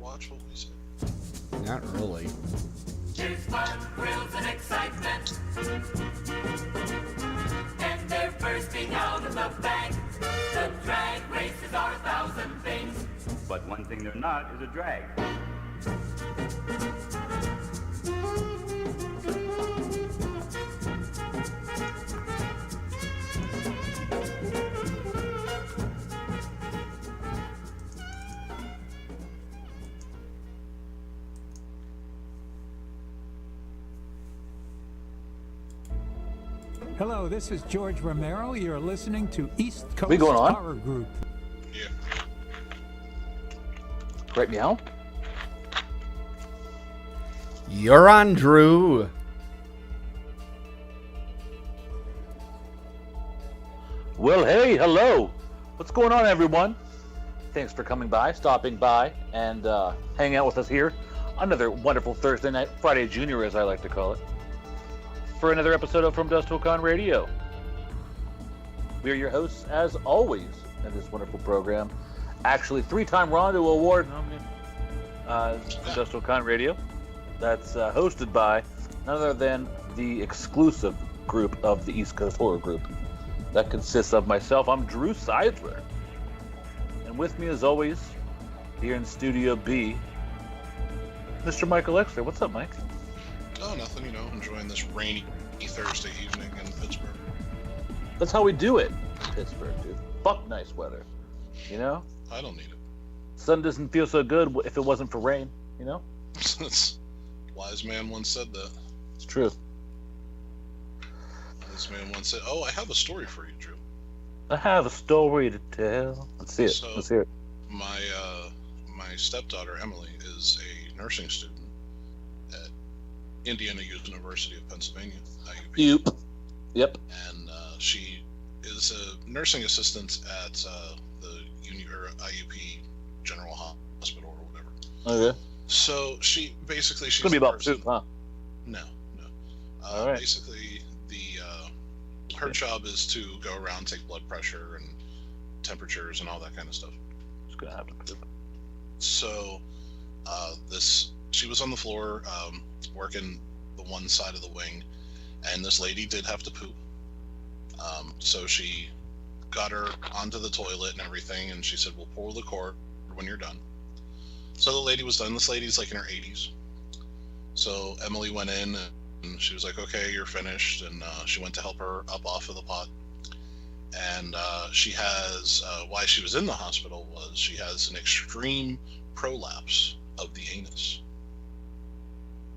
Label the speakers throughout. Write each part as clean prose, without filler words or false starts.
Speaker 1: watch what we say.
Speaker 2: Not really.
Speaker 3: Cheers, fun, thrills, and excitement. And they're bursting out of the bank. The drag races are 1,000 things.
Speaker 4: But one thing they're not is a drag.
Speaker 5: Hello, this is George Romero. You're listening to East Coast
Speaker 6: We going on?
Speaker 5: Horror Group.
Speaker 1: Yeah.
Speaker 6: Right meow?
Speaker 2: You're on, Drew.
Speaker 6: Well, hey, hello. What's going on, everyone? Thanks for coming by, stopping by, and hanging out with us here. Another wonderful Thursday night, Friday Junior, as I like to call it, for another episode of From Dusk to Con Radio. We are your hosts, as always, in this wonderful program. Actually, 3-time Rondo Award nominee, From Dusk to Con Radio. That's hosted by none other than the exclusive group of the East Coast Horror Group. That consists of myself. I'm Drew Seidler. And with me, as always, here in Studio B, Mr. Michael Exler. What's up, Mike?
Speaker 1: Oh, nothing, enjoying this rainy Thursday evening in Pittsburgh.
Speaker 6: That's how we do it in Pittsburgh, dude. Fuck nice weather, you know?
Speaker 1: I don't need it.
Speaker 6: Sun doesn't feel so good if it wasn't for rain, you know?
Speaker 1: Wise man once said that.
Speaker 6: It's true.
Speaker 1: Wise man once said, "Oh, I have a story for you, Drew."
Speaker 6: I have a story to tell. Let's see it.
Speaker 1: So,
Speaker 6: Let's hear it.
Speaker 1: My stepdaughter Emily is a nursing student at Indiana University of Pennsylvania, IUP.
Speaker 6: Yep.
Speaker 1: And she is a nursing assistant at the IUP General Hospital or whatever.
Speaker 6: Okay.
Speaker 1: So she's
Speaker 6: It's gonna be about poop, huh?
Speaker 1: No.
Speaker 6: All right.
Speaker 1: Basically, her job is to go around, take blood pressure and temperatures and all that kind of stuff.
Speaker 6: It's gonna happen.
Speaker 1: So, she was on the floor working the one side of the wing, and this lady did have to poop. So she got her onto the toilet and everything, and she said, "We'll pull the cord when you're done." So the lady was done. This lady's like in her 80s. So Emily went in, and she was like, "Okay, you're finished." And she went to help her up off of the pot. And she has, why she was in the hospital was she has an extreme prolapse of the anus.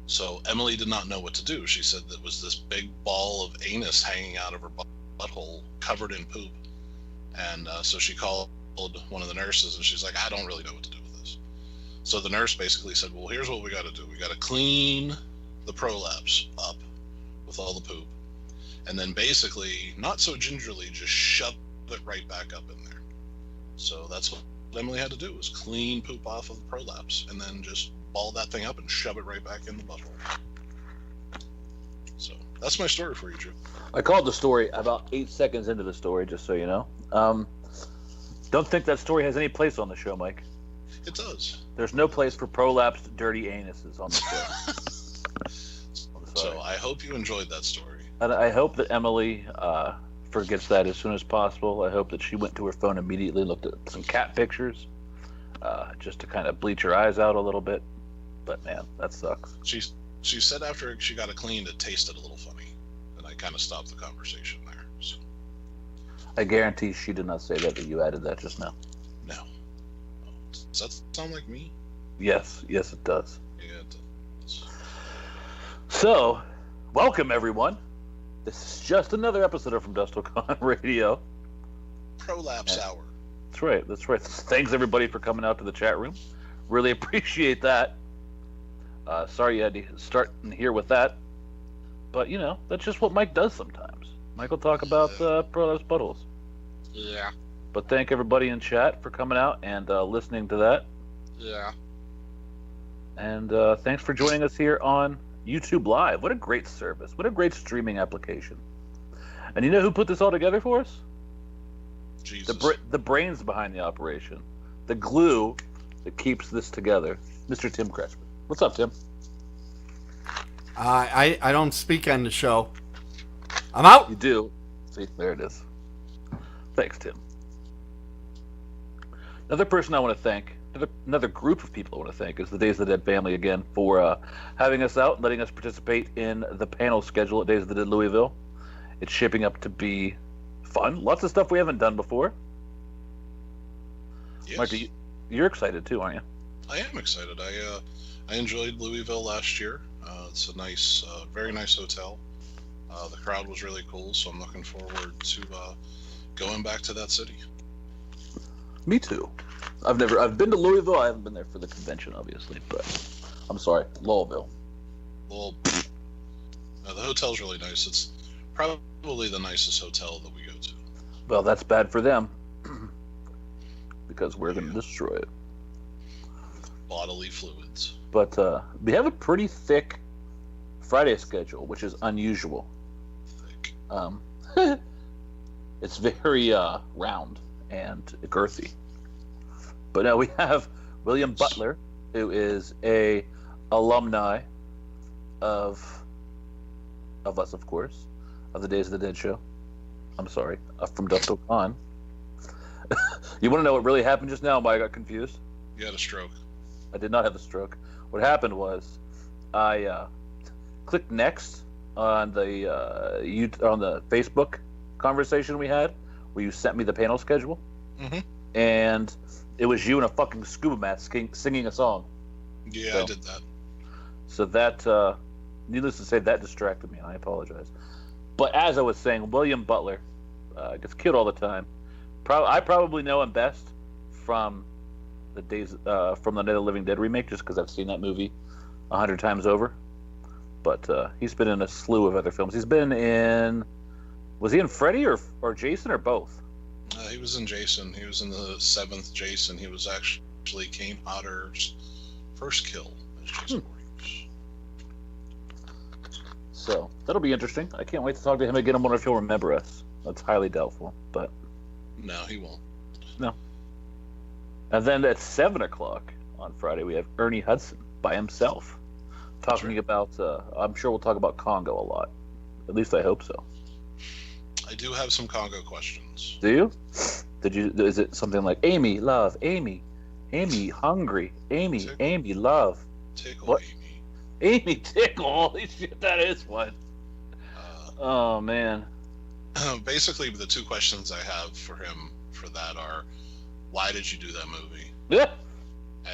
Speaker 1: So Emily did not know what to do. She said that was this big ball of anus hanging out of her butthole, covered in poop. And so she called one of the nurses, and she's like, "I don't really know what to do with this." So the nurse basically said, "Well, here's what we got to do. We got to clean the prolapse up with all the poop, and then basically, not so gingerly, just shove it right back up in there." So that's what Emily had to do, was clean poop off of the prolapse, and then just ball that thing up and shove it right back in the butthole. So that's my story for you, Drew.
Speaker 6: I called the story about 8 seconds into the story, just so you know. Don't think that story has any place on the show, Mike.
Speaker 1: It does.
Speaker 6: There's no place for prolapsed, dirty anuses on the show.
Speaker 1: So I hope you enjoyed that story.
Speaker 6: And I hope that Emily forgets that as soon as possible. I hope that she went to her phone immediately, looked at some cat pictures, just to kind of bleach her eyes out a little bit. But man, that sucks.
Speaker 1: She said after she got it cleaned, it tasted a little funny, and I kind of stopped the conversation there. So.
Speaker 6: I guarantee she did not say that, but you added that just now.
Speaker 1: No. Does that sound like me?
Speaker 6: Yes, it does.
Speaker 1: Yeah, it does.
Speaker 6: So, welcome everyone. This is just another episode of From Dusk to Con Radio.
Speaker 1: Prolapse hour.
Speaker 6: That's right. Thanks everybody for coming out to the chat room. Really appreciate that. Sorry you had to start in here with that. But, that's just what Mike does sometimes. Mike will talk about prolapse buttholes.
Speaker 1: Yeah.
Speaker 6: But thank everybody in chat for coming out and listening to that.
Speaker 1: Yeah.
Speaker 6: And thanks for joining us here on YouTube Live. What a great service. What a great streaming application. And you know who put this all together for us?
Speaker 1: Jesus.
Speaker 6: The brains behind the operation. The glue that keeps this together, Mr. Tim Cresper. What's up, Tim?
Speaker 2: I don't speak on the show. I'm out.
Speaker 6: You do. See, there it is. Thanks, Tim. Another person I want to thank, another group of people I want to thank, is the Days of the Dead family again for having us out, letting us participate in the panel schedule at Days of the Dead Louisville. It's shaping up to be fun. Lots of stuff we haven't done before.
Speaker 1: Yes.
Speaker 6: Marty, you're excited too, aren't you?
Speaker 1: I am excited. I enjoyed Louisville last year. It's a nice, very nice hotel. The crowd was really cool, so I'm looking forward to going back to that city.
Speaker 6: Me too. I've been to Louisville. I haven't been there for the convention, obviously, but I'm sorry, Louisville.
Speaker 1: Well, no, the hotel's really nice. It's probably the nicest hotel that we go to.
Speaker 6: Well, that's bad for them because we're going to destroy it.
Speaker 1: Bodily fluids.
Speaker 6: But we have a pretty thick Friday schedule, which is unusual.
Speaker 1: Thick.
Speaker 6: It's very round and girthy. But now we have William Butler, who is a alumni of us, of course, of the Days of the Dead show. I'm sorry, from Dusk Till Dawn. You want to know what really happened just now? Why I got confused?
Speaker 1: You had a stroke.
Speaker 6: I did not have a stroke. What happened was, I clicked next on the on the Facebook conversation we had, where you sent me the panel schedule, and it was you in a fucking scuba mask singing a song.
Speaker 1: Yeah,
Speaker 6: So-
Speaker 1: I did that.
Speaker 6: So that, needless to say, that distracted me, and I apologize. But as I was saying, William Butler gets killed all the time. I probably know him best from the from the Night of the Living Dead remake, just because I've seen that movie 100 times over. But he's been in a slew of other films. He's been in, was he in Freddy or Jason or both?
Speaker 1: He was in Jason. He was in the 7th Jason. He was actually Kane Hodder's first kill as Jason Voorhees.
Speaker 6: So that'll be interesting. I can't wait to talk to him again. I wonder if he'll remember us. That's highly doubtful, but
Speaker 1: No, he won't.
Speaker 6: no. And then at 7 o'clock on Friday, we have Ernie Hudson by himself talking about, I'm sure we'll talk about Congo a lot. At least I hope so.
Speaker 1: I do have some Congo questions.
Speaker 6: Do you? Is it something like Amy, love, Amy, hungry, Amy, love,
Speaker 1: Tickle
Speaker 6: What?
Speaker 1: Amy.
Speaker 6: Amy, tickle? Holy shit, that is one. Oh, man.
Speaker 1: Basically, the two questions I have for him for that are, why did you do that movie?
Speaker 6: Yeah.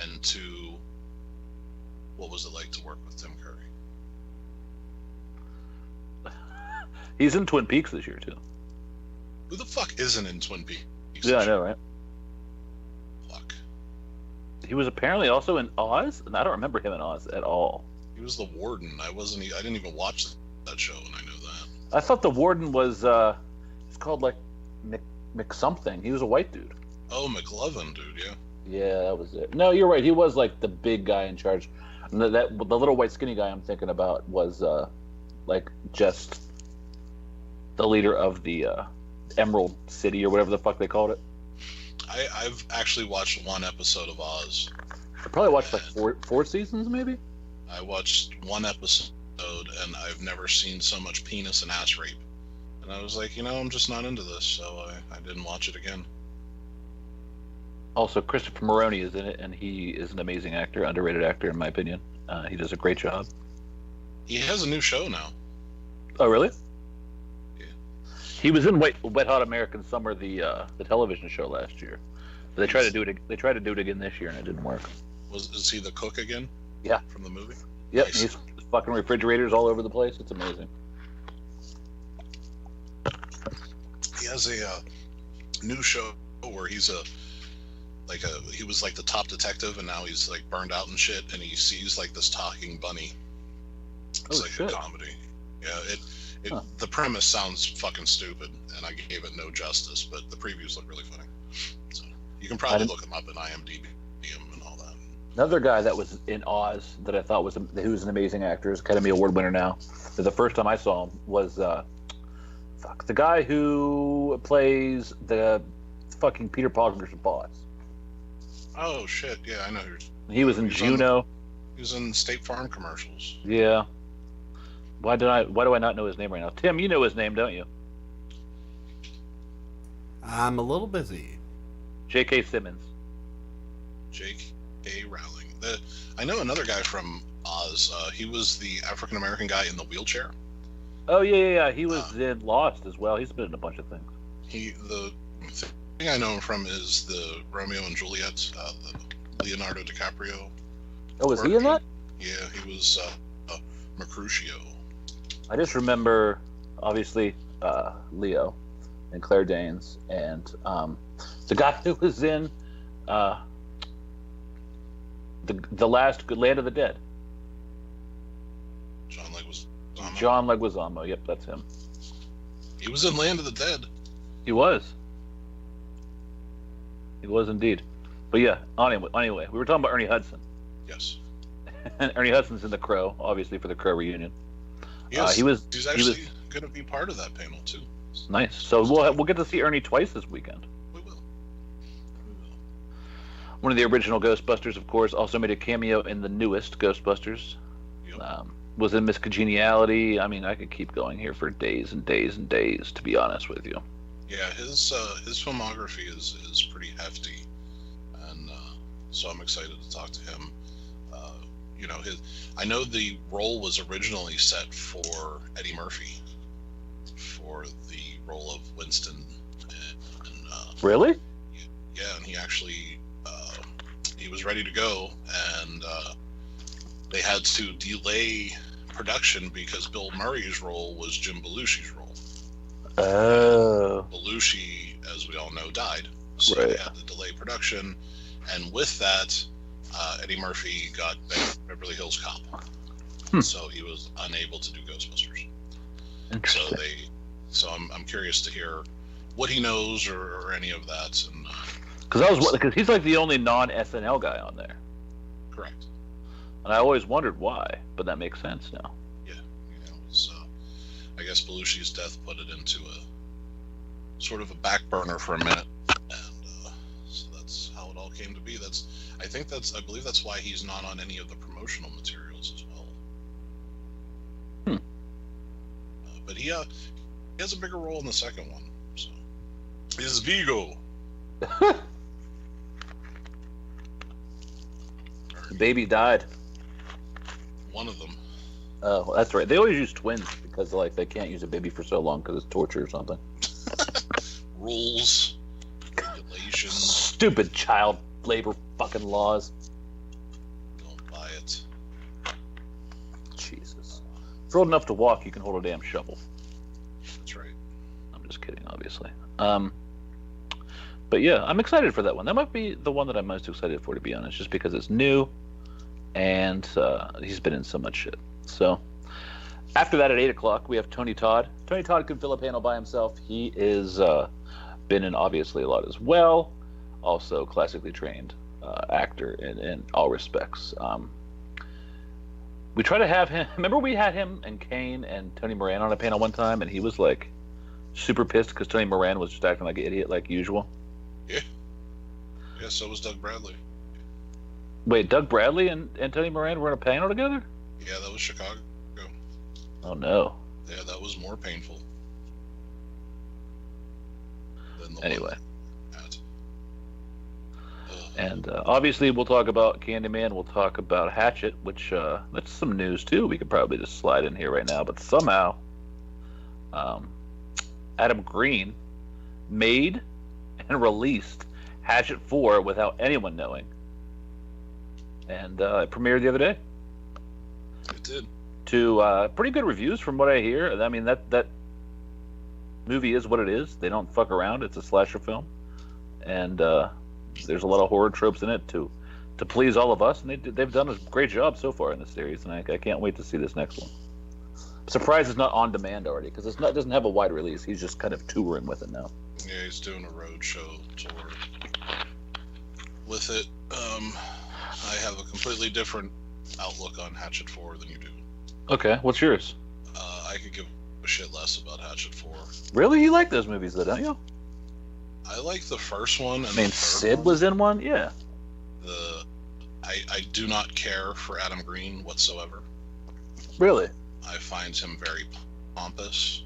Speaker 1: And two, what was it like to work with Tim Curry?
Speaker 6: He's in Twin Peaks this year, too.
Speaker 1: Who the fuck isn't in Twin Peaks?
Speaker 6: Yeah, I know, right?
Speaker 1: Fuck.
Speaker 6: He was apparently also in Oz, and I don't remember him in Oz at all.
Speaker 1: He was the warden. I didn't even watch that show, and I knew that.
Speaker 6: I thought the warden was, it's called like Mc something. He was a white dude.
Speaker 1: Oh, McLovin, dude, yeah.
Speaker 6: Yeah, that was it. No, you're right. He was like the big guy in charge. And the little white skinny guy I'm thinking about was like just the leader of the Emerald City or whatever the fuck they called it.
Speaker 1: I've actually watched one episode of Oz.
Speaker 6: I probably watched like four seasons, maybe.
Speaker 1: I watched one episode, and I've never seen so much penis and ass rape. And I was like, I'm just not into this, so I didn't watch it again.
Speaker 6: Also, Christopher Maroney is in it, and he is an amazing actor, underrated actor in my opinion. He does a great job.
Speaker 1: He has a new show now.
Speaker 6: Oh, really?
Speaker 1: Yeah.
Speaker 6: He was in Wet Hot American Summer, the television show last year. But they tried to do it. They tried to do it again this year, and it didn't work.
Speaker 1: Is he the cook again?
Speaker 6: Yeah.
Speaker 1: From the movie?
Speaker 6: Yep.
Speaker 1: Nice.
Speaker 6: He's fucking refrigerators all over the place. It's amazing.
Speaker 1: He has a new show where he was like the top detective, and now he's like burned out and shit, and he sees like this talking bunny. It's like
Speaker 6: shit.
Speaker 1: a comedy. Yeah, the premise sounds fucking stupid, and I gave it no justice, but the previews look really funny. So you can probably look him up in IMDb and all that.
Speaker 6: Another guy that was in Oz that I thought was an amazing actor, is Academy Award winner now. The first time I saw him was the guy who plays the fucking Peter Parker's boss.
Speaker 1: Oh shit! Yeah, I know who.
Speaker 6: He was in
Speaker 1: He's
Speaker 6: Juno.
Speaker 1: He was in State Farm commercials.
Speaker 6: Yeah. Why do I not know his name right now? Tim, you know his name, don't you?
Speaker 2: I'm a little busy.
Speaker 6: J.K. Simmons.
Speaker 1: J.K. Rowling. I know another guy from Oz. He was the African American guy in the wheelchair.
Speaker 6: Oh yeah. He was in Lost as well. He's been in a bunch of things.
Speaker 1: The thing I know him from is the Romeo and Juliet, the Leonardo DiCaprio.
Speaker 6: Oh, was he in that?
Speaker 1: Yeah, he was Mercutio.
Speaker 6: I just remember, obviously, Leo and Claire Danes and the guy who was in the last Land of the Dead. John Leguizamo. Yep, that's him.
Speaker 1: He was in Land of the Dead.
Speaker 6: He was. He was indeed. But yeah, anyway, we were talking about Ernie Hudson.
Speaker 1: Yes.
Speaker 6: And Ernie Hudson's in The Crow, obviously, for the Crow reunion.
Speaker 1: Yes, he's actually
Speaker 6: was
Speaker 1: going to be part of that panel too.
Speaker 6: Nice. So we'll get to see Ernie twice this weekend.
Speaker 1: We will.
Speaker 6: One of the original Ghostbusters, of course, also made a cameo in the newest Ghostbusters.
Speaker 1: Yep.
Speaker 6: Was in Miss Congeniality. I mean, I could keep going here for days and days and days, to be honest with you.
Speaker 1: Yeah, his filmography is pretty hefty, and so I'm excited to talk to him. I know the role was originally set for Eddie Murphy for the role of Winston.
Speaker 6: Really?
Speaker 1: Yeah, and he actually he was ready to go, and they had to delay production because Bill Murray's role was Jim Belushi's role.
Speaker 6: Oh.
Speaker 1: Belushi, as we all know, died, so
Speaker 6: right.
Speaker 1: They had to delay production, and with that, Eddie Murphy got Beverly Hills Cop, so he was unable to do Ghostbusters.
Speaker 6: Interesting.
Speaker 1: So I'm curious to hear what he knows or any of that, and
Speaker 6: because he's like the only non-SNL guy on there.
Speaker 1: Correct.
Speaker 6: And I always wondered why, but that makes sense now.
Speaker 1: Yeah, it was. I guess Belushi's death put it into a sort of a back burner for a minute, and so that's how it all came to be. I believe that's why he's not on any of the promotional materials as well. But he has a bigger role in the second one. So is Vigo.
Speaker 6: The baby died.
Speaker 1: One of them.
Speaker 6: Oh, that's right. They always use twins because they can't use a baby for so long because it's torture or something.
Speaker 1: Rules, regulations.
Speaker 6: Stupid child labor fucking laws.
Speaker 1: Don't buy it.
Speaker 6: Jesus. If you're old enough to walk, you can hold a damn shovel.
Speaker 1: That's right.
Speaker 6: I'm just kidding, obviously. But yeah, I'm excited for that one. That might be the one that I'm most excited for, to be honest, just because it's new and he's been in so much shit. So after that, at 8 o'clock, we have Tony Todd. Tony Todd can fill a panel by himself. He is been in obviously a lot as well. Also classically trained actor in all respects. We try to have him. Remember, we had him and Kane and Tony Moran on a panel one time, and he was like super pissed because Tony Moran was just acting like an idiot, like usual.
Speaker 1: Yeah. Yeah. So was Doug Bradley.
Speaker 6: Wait, Doug Bradley and Tony Moran were on a panel together?
Speaker 1: Yeah, that was Chicago.
Speaker 6: Oh no.
Speaker 1: Yeah, that was more painful. Than the
Speaker 6: Anyway.
Speaker 1: One
Speaker 6: And obviously, we'll talk about Candyman. We'll talk about Hatchet, which that's some news too. We could probably just slide in here right now. But somehow, Adam Green made and released Hatchet 4 without anyone knowing, and it premiered the other day.
Speaker 1: It did.
Speaker 6: To pretty good reviews from what I hear. I mean, that movie is what it is. They don't fuck around. It's a slasher film, and there's a lot of horror tropes in it to please all of us, and they've done a great job so far in the series, and I can't wait to see this next one. I'm surprised it's not on demand already, because it doesn't have a wide release. He's just kind of touring with it now.
Speaker 1: Yeah, he's doing a road show tour with it. I have a completely different outlook on Hatchet 4 than you do.
Speaker 6: Okay, what's yours?
Speaker 1: I could give a shit less about Hatchet 4.
Speaker 6: Really? You like those movies, though, don't you?
Speaker 1: I like the first one. And
Speaker 6: I mean, Sid was in one? Yeah.
Speaker 1: I do not care for Adam Green whatsoever.
Speaker 6: Really?
Speaker 1: I find him very pompous.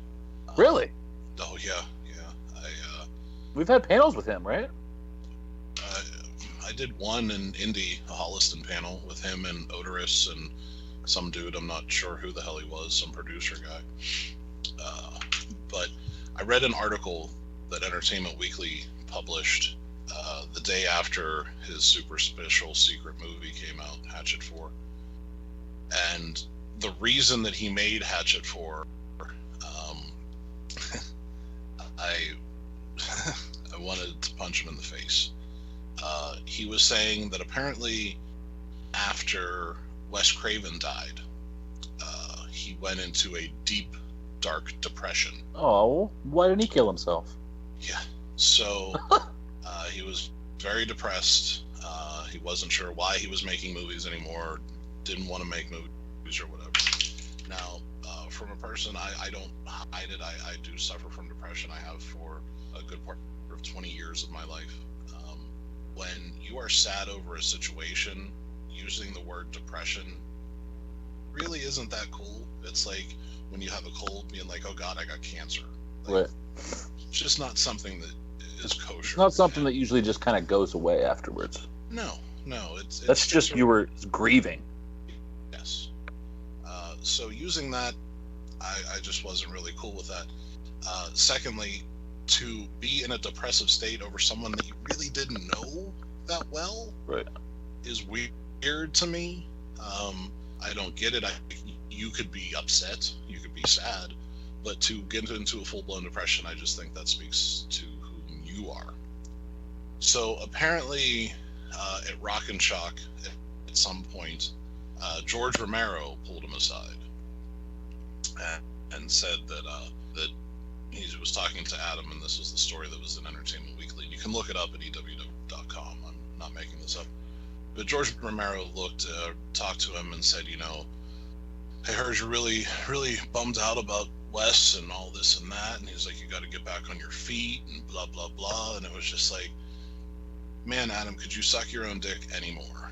Speaker 6: Really?
Speaker 1: Oh yeah.
Speaker 6: We've had panels with him, right?
Speaker 1: I did one in Indy, a Holliston panel with him and Odorous and some dude. I'm not sure who the hell he was, some producer guy. But I read an article that Entertainment Weekly published the day after his super special secret movie came out, Hatchet 4. And the reason that he made Hatchet 4, I I wanted to punch him in the face. He was saying that apparently after Wes Craven died, he went into a deep, dark depression.
Speaker 6: Oh, why didn't he kill himself?
Speaker 1: Yeah. So he was very depressed. He wasn't sure why he was making movies anymore, didn't want to make movies or whatever. Now, from a person, I don't hide it. I do suffer from depression. I have for a good part of 20 years of my life. When you are sad over a situation, using the word depression really isn't that cool. It's like when you have a cold being like, oh God, I got cancer. Like,
Speaker 6: Right.
Speaker 1: It's just not something that is kosher.
Speaker 6: It's not something that usually just kind of goes away afterwards.
Speaker 1: No. It's
Speaker 6: That's just you were grieving.
Speaker 1: Yes. So using that, I just wasn't really cool with that. Secondly, to be in a depressive state over someone that you really didn't know that well,
Speaker 6: Right.
Speaker 1: is weird to me. I don't get it. You could be upset, you could be sad, but to get into a full-blown depression, I just think that speaks to who you are. So apparently, at Rock and Shock, at some point, George Romero pulled him aside and said that he was talking to Adam, and this was the story that was in Entertainment Weekly. You can look it up at EW.com. I'm not making this up. But George Romero talked to him and said, I heard you're really, really bummed out about Wes and all this and that. And he's like, you got to get back on your feet and blah, blah, blah. And it was just like, man, Adam, could you suck your own dick anymore?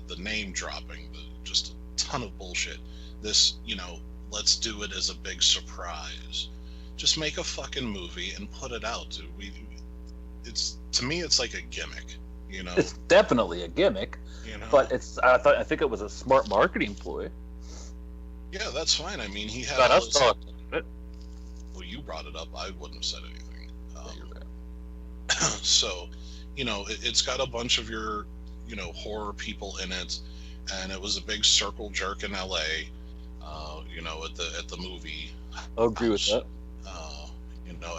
Speaker 1: The name dropping, just a ton of bullshit. This, let's do it as a big surprise. Just make a fucking movie and put it out, dude. To me, it's like a gimmick,
Speaker 6: It's definitely a gimmick, but I think it was a smart marketing ploy.
Speaker 1: Yeah, that's fine. I mean, he had
Speaker 6: Got
Speaker 1: all
Speaker 6: us
Speaker 1: his...
Speaker 6: talking about it.
Speaker 1: Well, you brought it up. I wouldn't have said anything.
Speaker 6: You're right.
Speaker 1: So, it's got a bunch of your, horror people in it, and it was a big circle jerk in L.A. At the movie.
Speaker 6: I'll agree with that.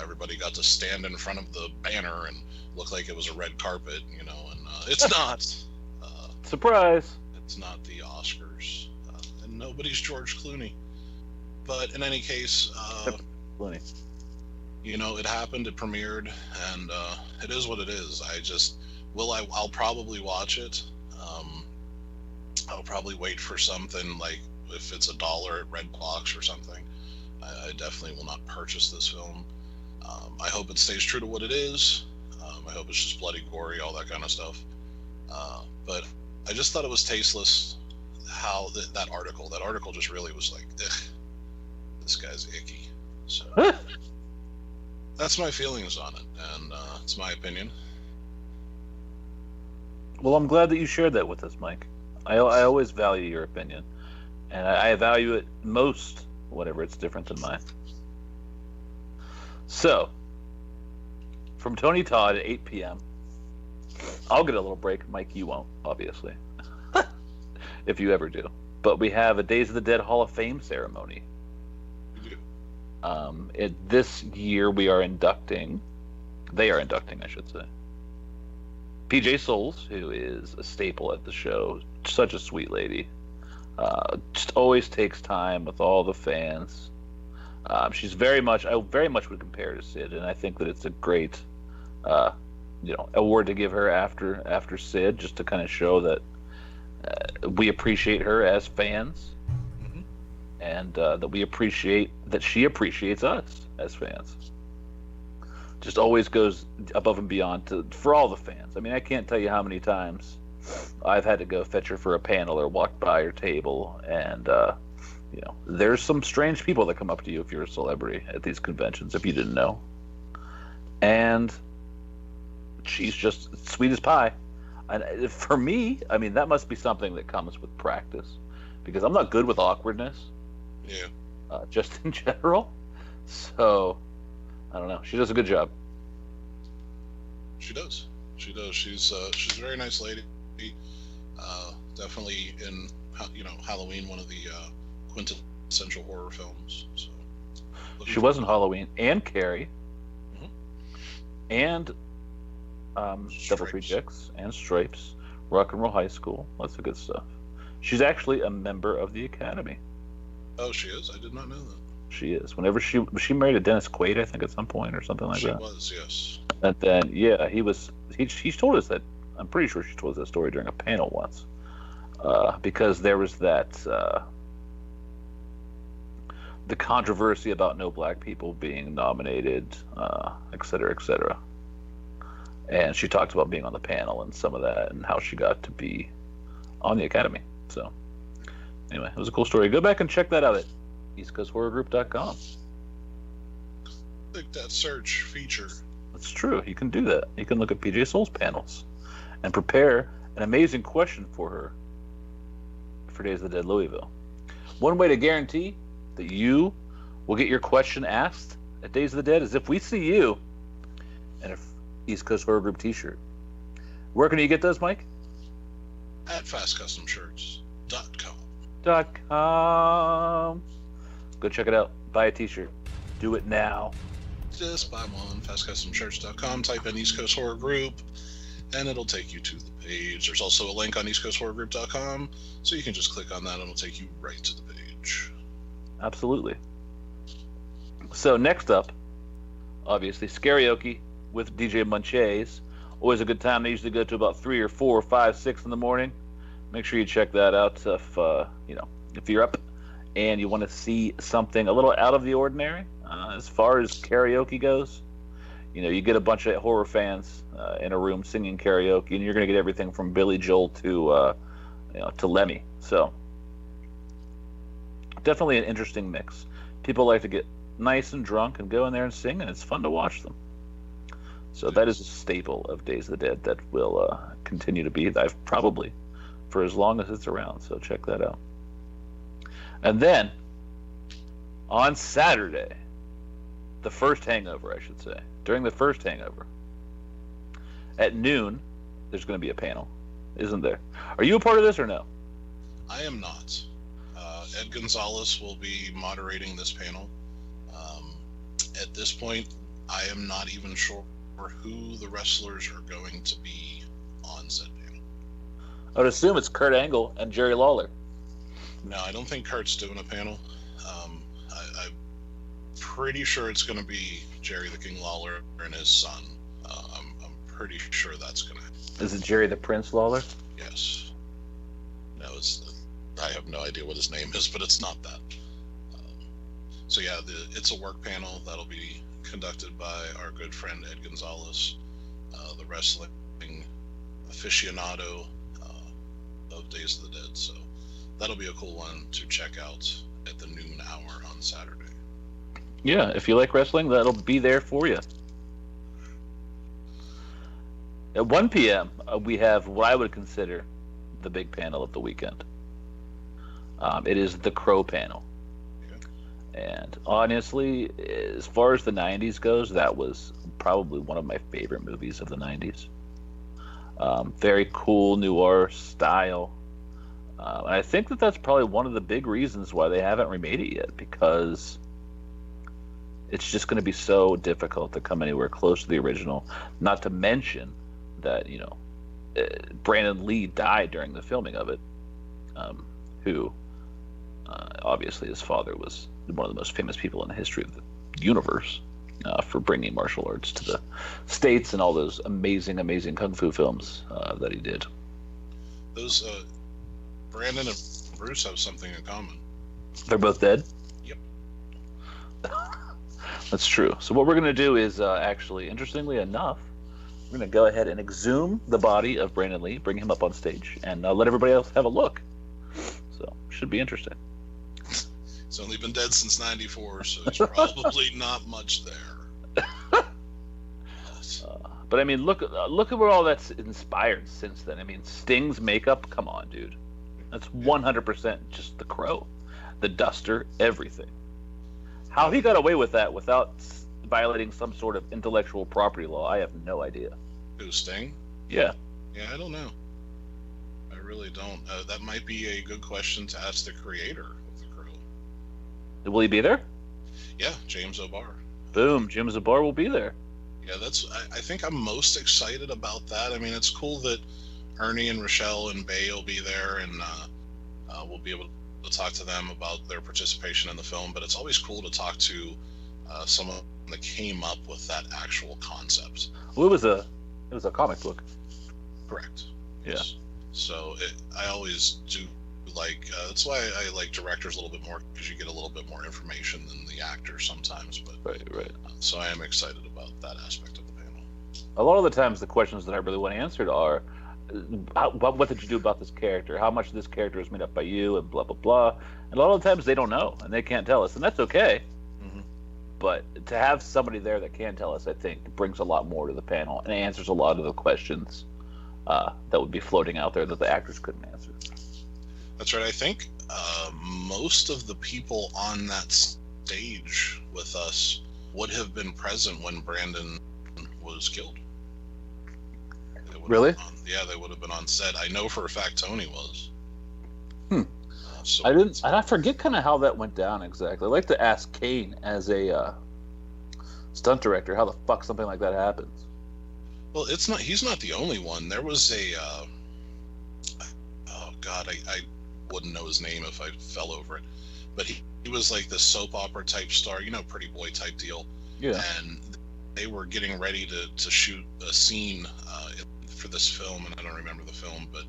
Speaker 1: Everybody got to stand in front of the banner and look like it was a red carpet, and it's not.
Speaker 6: Surprise!
Speaker 1: It's not the Oscars, and nobody's George Clooney. But in any case,
Speaker 6: Funny.
Speaker 1: it happened, it premiered, and it is what it is. I'll probably watch it. I'll probably wait for something like if it's $1 at Redbox or something. I definitely will not purchase this film. I hope it stays true to what it is. I hope it's just bloody, gory, all that kind of stuff. But I just thought it was tasteless. How that article just really was like, this guy's icky. So that's my feelings on it, and it's my opinion.
Speaker 6: Well, I'm glad that you shared that with us, Mike. I always value your opinion, and I value it most whenever it's different than mine. So, from Tony Todd at 8 p.m., I'll get a little break. Mike, you won't, obviously, if you ever do. But we have a Days of the Dead Hall of Fame ceremony.
Speaker 1: We do.
Speaker 6: This year they are inducting, I should say, PJ Souls, who is a staple at the show, such a sweet lady. Just always takes time with all the fans. She's I very much would compare to Sid, and I think that it's a great, award to give her after Sid, just to kind of show that we appreciate her as fans, and that we appreciate that she appreciates us as fans. just always goes above and beyond for all the fans. I mean, I can't tell you how many times I've had to go fetch her for a panel or walk by her table, and there's some strange people that come up to you if you're a celebrity at these conventions, if you didn't know. And she's just sweet as pie. And for me, I mean, that must be something that comes with practice, because I'm not good with awkwardness.
Speaker 1: Yeah.
Speaker 6: Just in general. So, I don't know. She does a good job.
Speaker 1: She does. She's a very nice lady. Definitely in Halloween, one of the quintessential horror films. So
Speaker 6: she was in Halloween and Carrie, and Devil Rejects and Stripes, Rock and Roll High School. Lots of good stuff. She's actually a member of the Academy.
Speaker 1: Oh, she is? I did not know that.
Speaker 6: She is. Whenever she married a Dennis Quaid, I think, at some point or something like that.
Speaker 1: She was, yes.
Speaker 6: And then, yeah, he told us that. I'm pretty sure she told us that story during a panel once, because there was that the controversy about no black people being nominated, et cetera, et cetera. And she talked about being on the panel and some of that, and how she got to be on the Academy. So, anyway, it was a cool story. Go back and check that out at EastCoastHorrorGroup.com.
Speaker 1: Click that search feature.
Speaker 6: That's true. You can do that. You can look at PJ Soul's panels and prepare an amazing question for her for Days of the Dead Louisville. One way to guarantee that you will get your question asked at Days of the Dead is if we see you in a East Coast Horror Group t-shirt. Where can you get those, Mike?
Speaker 1: At FastCustomShirts.com.
Speaker 6: .com. Go check it out. Buy a t-shirt. Do it now.
Speaker 1: Just buy one. FastCustomShirts.com. Type in East Coast Horror Group, and it'll take you to the page. There's also a link on EastCoastHorrorGroup.com, so you can just click on that, and it'll take you right to the page.
Speaker 6: Absolutely. So next up, obviously, Scarioke with DJ Munchays. Always a good time. They usually go to about 3 or 4 or 5, 6 in the morning. Make sure you check that out if you're up and you want to see something a little out of the ordinary. As far as karaoke goes, you get a bunch of horror fans in a room singing karaoke, and you're going to get everything from Billy Joel to Lemmy. So definitely an interesting mix. People like to get nice and drunk and go in there and sing, and it's fun to watch them. So that is a staple of Days of the Dead that will continue to be that probably for as long as it's around. So check that out. And then on Saturday, the first hangover, I should say, during the first hangover, at noon, there's going to be a panel, isn't there? Are you a part of this or no?
Speaker 1: I am not. Ed Gonzalez will be moderating this panel. At this point, I am not even sure who the wrestlers are going to be on said panel.
Speaker 6: I would assume it's Kurt Angle and Jerry Lawler.
Speaker 1: No, I don't think Kurt's doing a panel. I'm pretty sure it's going to be Jerry the King Lawler and his son. I'm pretty sure that's going to.
Speaker 6: Is it Jerry the Prince Lawler?
Speaker 1: Yes. No, I have no idea what his name is, but it's not that. So yeah, it's a work panel that'll be conducted by our good friend Ed Gonzalez, the wrestling aficionado of Days of the Dead. So that'll be a cool one to check out at the noon hour on Saturday.
Speaker 6: Yeah, if you like wrestling, that'll be there for you. At 1 p.m., we have what I would consider the big panel of the weekend. It is the Crow panel. And honestly, as far as the 90s goes, that was probably one of my favorite movies of the 90s. Very cool noir style. And I think that's probably one of the big reasons why they haven't remade it yet, because it's just going to be so difficult to come anywhere close to the original. Not to mention that, Brandon Lee died during the filming of it, who obviously his father was one of the most famous people in the history of the universe for bringing martial arts to the States and all those amazing kung fu films that he did.
Speaker 1: Those Brandon and Bruce have something in common.
Speaker 6: They're both dead?
Speaker 1: Yep.
Speaker 6: That's true. So what we're going to do is actually, interestingly enough, we're going to go ahead and exhume the body of Brandon Lee, bring him up on stage, and let everybody else have a look. So should be interesting.
Speaker 1: He's only been dead since '94, so he's probably not much there.
Speaker 6: But I mean, look at where all that's inspired since then. I mean, Sting's makeup, come on, dude. That's 100% just the Crow, the duster, everything. How he got away with that without violating some sort of intellectual property law, I have no idea.
Speaker 1: Who, Sting?
Speaker 6: Yeah.
Speaker 1: Yeah, I don't know. I really don't. That might be a good question to ask the creator of the Crow.
Speaker 6: Will he be there?
Speaker 1: Yeah, James O'Barr.
Speaker 6: Boom, Jim Zabar will be there.
Speaker 1: Yeah, I think I'm most excited about that. I mean, it's cool that Ernie and Rochelle and Bay will be there, and we'll be able to talk to them about their participation in the film. But it's always cool to talk to someone that came up with that actual concept.
Speaker 6: Well, it was a comic book.
Speaker 1: Correct.
Speaker 6: Yeah.
Speaker 1: So I always do like. That's why I like directors a little bit more, because you get a little bit more information than the actor sometimes. But
Speaker 6: Right.
Speaker 1: So I am excited about that aspect of the panel.
Speaker 6: A lot of the times, the questions that I really want answered are, what did you do about this character? How much of this character is made up by you, and blah blah blah. And a lot of the times they don't know, and they can't tell us, and that's okay.
Speaker 1: Mm-hmm.
Speaker 6: But to have somebody there that can tell us, I think, brings a lot more to the panel and answers a lot of the questions that would be floating out there that the actors couldn't answer.
Speaker 1: That's right. I think most of the people on that stage with us would have been present when Brandon was killed.
Speaker 6: Really?
Speaker 1: Yeah, they would have been on set. I know for a fact Tony was. So
Speaker 6: I didn't, and I forget kind of how that went down exactly. I'd like to ask Kane as a stunt director how the fuck something like that happens.
Speaker 1: Well, it's not. He's not the only one. There was a. Oh God, I wouldn't know his name if I fell over it, but he was like the soap opera type star, Pretty Boy type deal.
Speaker 6: Yeah.
Speaker 1: And they were getting ready to shoot a scene for this film, and I don't remember the film, but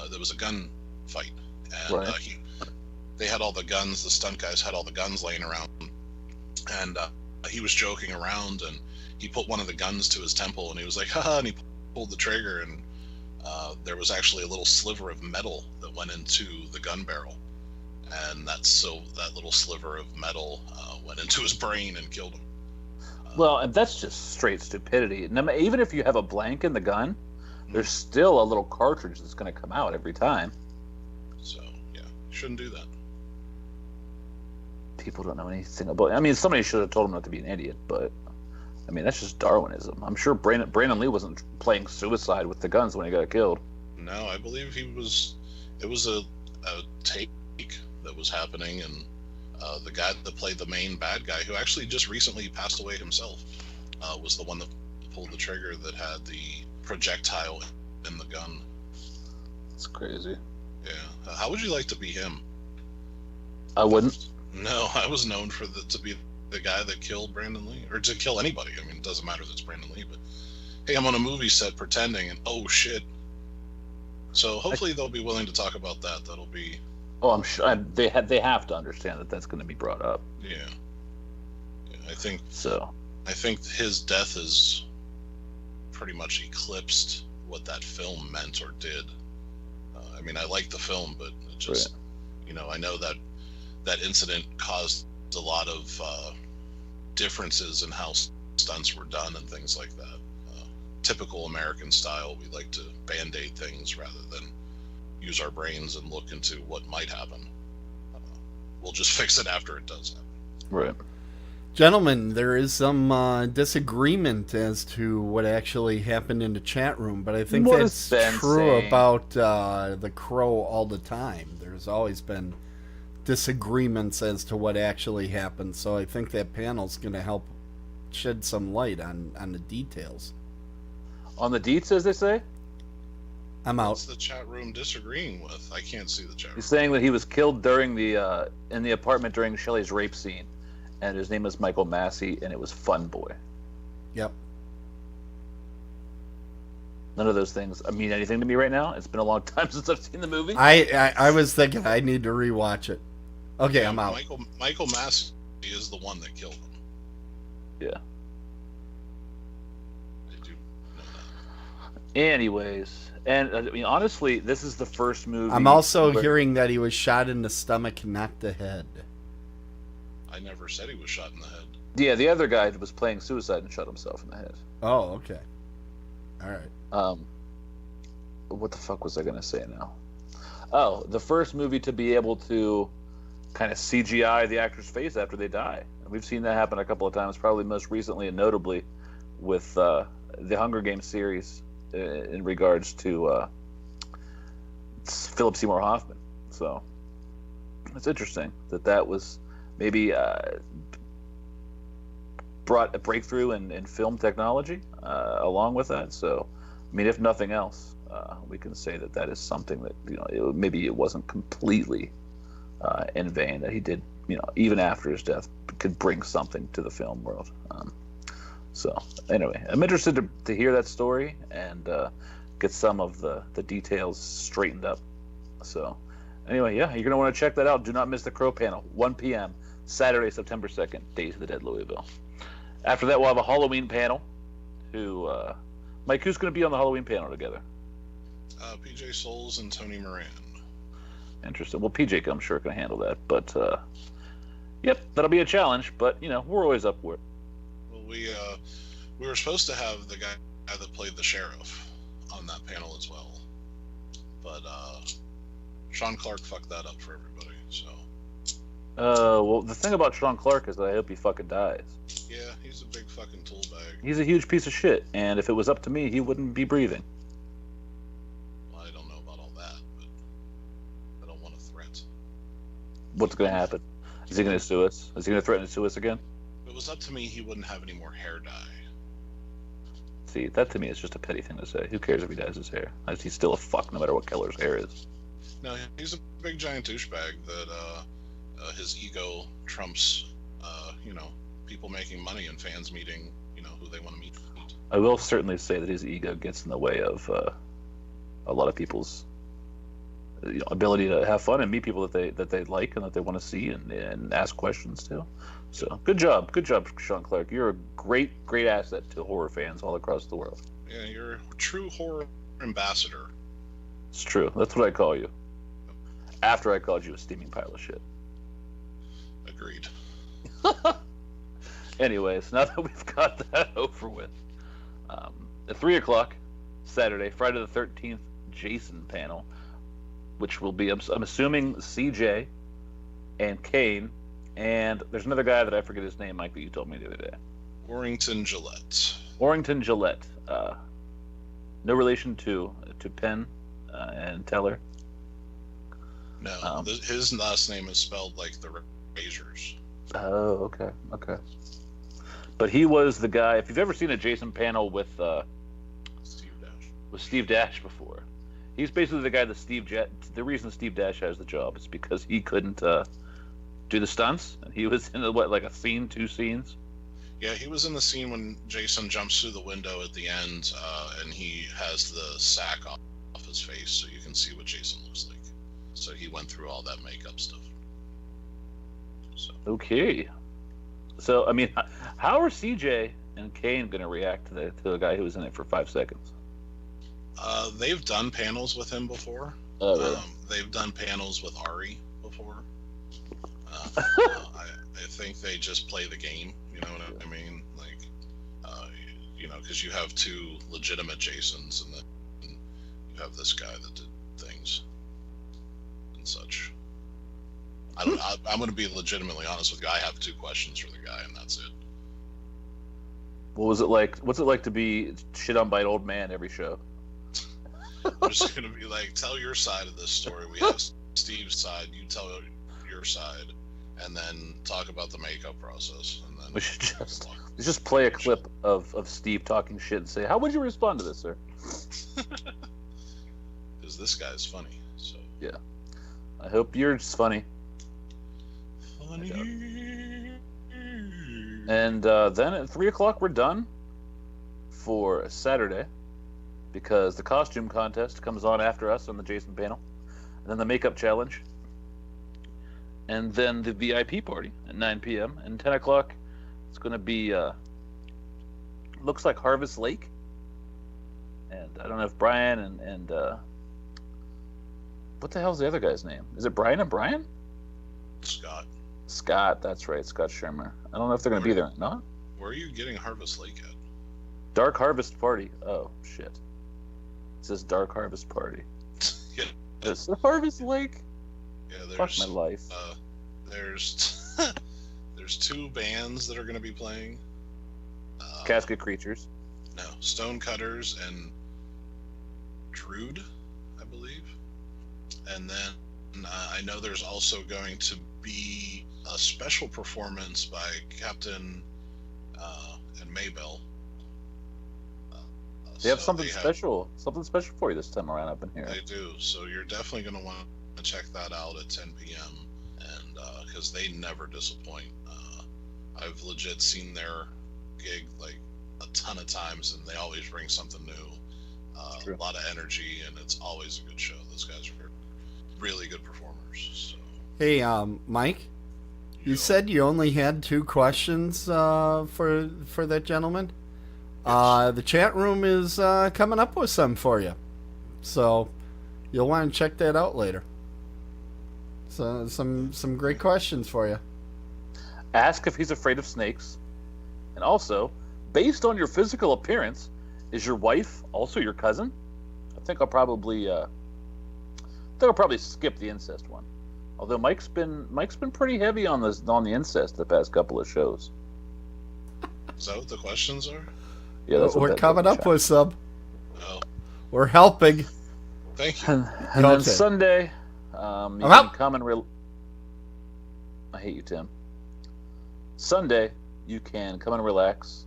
Speaker 1: there was a gun fight, and
Speaker 6: Right.
Speaker 1: They had all the guns. The stunt guys had all the guns laying around, and he was joking around, and he put one of the guns to his temple, and he was like, haha, and he pulled the trigger, and there was actually a little sliver of metal that went into the gun barrel, and that little sliver of metal went into his brain and killed him.
Speaker 6: Well, and that's just straight stupidity. Even if you have a blank in the gun, there's still a little cartridge that's going to come out every time.
Speaker 1: So, yeah, you shouldn't do that.
Speaker 6: People don't know anything about. I mean, somebody should have told him not to be an idiot, but I mean, that's just Darwinism. I'm sure Brandon Lee wasn't playing suicide with the guns when he got killed.
Speaker 1: No, I believe it was a take that was happening, and the guy that played the main bad guy, who actually just recently passed away himself, was the one that pulled the trigger that had the projectile in the gun.
Speaker 6: It's crazy.
Speaker 1: Yeah. How would you like to be him?
Speaker 6: I wouldn't.
Speaker 1: No, I was known to be the guy that killed Brandon Lee, or to kill anybody. I mean, it doesn't matter that it's Brandon Lee, but hey, I'm on a movie set pretending, and oh shit. So hopefully they'll be willing to talk about that. That'll be.
Speaker 6: Oh, I'm sure they have to understand that that's going to be brought up.
Speaker 1: Yeah. I think
Speaker 6: so.
Speaker 1: I think his death has pretty much eclipsed what that film meant or did. I mean, I like the film, but it just, I know that incident caused a lot of differences in how stunts were done and things like that. Typical American style, we like to band-aid things rather than use our brains and look into what might happen. We'll just fix it after it does happen.
Speaker 6: Right.
Speaker 2: Gentlemen, there is some disagreement as to what actually happened in the chat room, but I think
Speaker 6: What
Speaker 2: that's
Speaker 6: has Ben
Speaker 2: true
Speaker 6: saying?
Speaker 2: about the Crow all the time. There's always been disagreements as to what actually happened, so I think that panel's going to help shed some light on the details.
Speaker 6: On the deets, as they say?
Speaker 2: I'm
Speaker 1: What's
Speaker 2: out.
Speaker 1: the chat room disagreeing with? I can't see the chat room.
Speaker 6: He's saying that he was killed during the in the apartment during Shelley's rape scene, and his name was Michael Massey, and it was Fun Boy.
Speaker 2: Yep.
Speaker 6: None of those things mean anything to me right now. It's been a long time since I've seen the movie.
Speaker 2: I was thinking I need to rewatch it. Okay, I'm out.
Speaker 1: Michael Massey is the one that killed him.
Speaker 6: Yeah.
Speaker 1: I do know that.
Speaker 6: Anyways, and I mean, honestly, this is the first movie.
Speaker 2: I'm also
Speaker 6: where-
Speaker 2: hearing that he was shot in the stomach, not the head.
Speaker 1: I never said he was shot in the head.
Speaker 6: Yeah, the other guy was playing suicide and shot himself in the head.
Speaker 2: Oh, okay. All right.
Speaker 6: What the fuck was I gonna say now? Oh, the first movie to be able to kind of CGI the actor's face after they die. We've seen that happen a couple of times, probably most recently and notably with the Hunger Games series in regards to Philip Seymour Hoffman. So it's interesting that was maybe brought a breakthrough in film technology along with that. So, I mean, if nothing else, we can say that is something that maybe it wasn't completely in vain, that he did, even after his death, could bring something to the film world. So anyway, I'm interested to hear that story and get some of the details straightened up. So anyway, yeah, you're going to want to check that out. Do not miss the Crow panel, 1 p.m., Saturday, September 2nd, Days of the Dead, Louisville. After that, we'll have a Halloween panel. Mike, who's going to be on the Halloween panel together?
Speaker 1: PJ Souls and Tony Moran.
Speaker 6: Interesting. Well, PJ, I'm sure, can handle that. But, yep, that'll be a challenge. But, we're always up for it.
Speaker 1: Well, we were supposed to have the guy that played the sheriff on that panel as well, but Sean Clark fucked that up for everybody. So.
Speaker 6: Well, the thing about Sean Clark is that I hope he fucking dies.
Speaker 1: Yeah, he's a big fucking tool bag.
Speaker 6: He's a huge piece of shit, and if it was up to me, he wouldn't be breathing.
Speaker 1: Well, I don't know about all that, but I don't want a threat.
Speaker 6: What's going to happen? Is he going to sue us? Is he going to threaten to sue us again?
Speaker 1: If it was up to me, he wouldn't have any more hair dye.
Speaker 6: See, that to me is just a petty thing to say. Who cares if he dyes his hair? He's still a fuck no matter what color his hair is.
Speaker 1: No, he's a big giant douchebag that his ego trumps, people making money and fans meeting, who they want to meet.
Speaker 6: I will certainly say that his ego gets in the way of a lot of people's ability to have fun and meet people that they like and that they want to see and ask questions to. So good job, Sean Clark. You're a great asset to horror fans all across the world.
Speaker 1: Yeah, you're a true horror ambassador.
Speaker 6: It's true. That's what I call you. After I called you a steaming pile of shit.
Speaker 1: Agreed.
Speaker 6: Anyways, now that we've got that over with, at 3 o'clock Saturday, Friday the 13th, Jason panel, which will be, I'm assuming, CJ and Kane, and there's another guy that I forget his name, Mike, that you told me the other day.
Speaker 1: Warrington Gillette.
Speaker 6: Warrington Gillette. No relation to Penn and Teller.
Speaker 1: No, his last name is spelled like the Razors.
Speaker 6: Oh, okay. But he was the guy. If you've ever seen a Jason panel with Steve Dash before, he's basically the guy that the reason Steve Dash has the job is because he couldn't do the stunts, and he was in a scene, 2 scenes.
Speaker 1: Yeah, he was in the scene when Jason jumps through the window at the end, and he has the sack off his face, so you can see what Jason looks like. So he went through all that makeup stuff. So.
Speaker 6: Okay. So, I mean, how are CJ and Kane going to react to the guy who was in it for 5 seconds?
Speaker 1: They've done panels with him before.
Speaker 6: Oh, really?
Speaker 1: They've done panels with Ari before. I think they just play the game. You know what I mean? Because you have 2 legitimate Jasons, and then you have this guy that did things and such. I'm going to be legitimately honest with you. I have 2 questions for the guy, and that's it.
Speaker 6: What was it like? What's it like to be shit on by an old man every show?
Speaker 1: I'm just going to be like, tell your side of this story. We have Steve's side. You tell your side, and then talk about the makeup process. And then
Speaker 6: we should just play a clip of Steve talking shit and say, "How would you respond to this, sir?"
Speaker 1: Because this guy's funny. So
Speaker 6: yeah, I hope you're just funny. And then at 3 o'clock, we're done for Saturday because the costume contest comes on after us on the Jason panel, and then the makeup challenge, and then the VIP party at 9 p.m. and 10 o'clock. It's going to be looks like Harvest Lake. And I don't know if Brian and what the hell's the other guy's name? Is it Brian and Brian?
Speaker 1: Scott,
Speaker 6: Scott, that's right, Scott Shermer. I don't know if they're going to be there or not.
Speaker 1: where are you getting Harvest Lake at?
Speaker 6: Dark Harvest Party. Oh, shit. It says Dark Harvest Party.
Speaker 1: Yeah,
Speaker 6: It's the Harvest Lake?
Speaker 1: yeah.
Speaker 6: Fuck my life.
Speaker 1: There's there's 2 bands that are going to be playing.
Speaker 6: Casket Creatures.
Speaker 1: No, Stonecutters and Druid, I believe. And then I know there's also going to be a special performance by Captain and Maybell.
Speaker 6: They have
Speaker 1: So
Speaker 6: something special for you this time around up in here.
Speaker 1: They do. So you're definitely going to want to check that out at 10 p.m. And because they never disappoint. I've legit seen their gig like a ton of times, and they always bring something new. A lot of energy, and it's always a good show. Those guys are really good performers. So.
Speaker 2: Hey, Mike, you said you only had 2 questions for that gentleman.
Speaker 1: Yes.
Speaker 2: The chat room is coming up with some for you, so you'll want to check that out later. So some great questions for you.
Speaker 6: Ask if he's afraid of snakes. And also, based on your physical appearance, is your wife also your cousin? I think I'll probably skip the incest one. Although Mike's been pretty heavy on the incest the past couple of shows.
Speaker 1: Is that what the questions are?
Speaker 6: Yeah, that's what
Speaker 2: We're
Speaker 6: that
Speaker 2: coming
Speaker 6: double
Speaker 2: up with some.
Speaker 1: Oh,
Speaker 2: We're helping.
Speaker 1: thank you.
Speaker 6: And then
Speaker 2: Okay.
Speaker 6: Sunday, you
Speaker 2: I'm
Speaker 6: can
Speaker 2: out.
Speaker 6: come and I hate you, Tim. Sunday, you can come and relax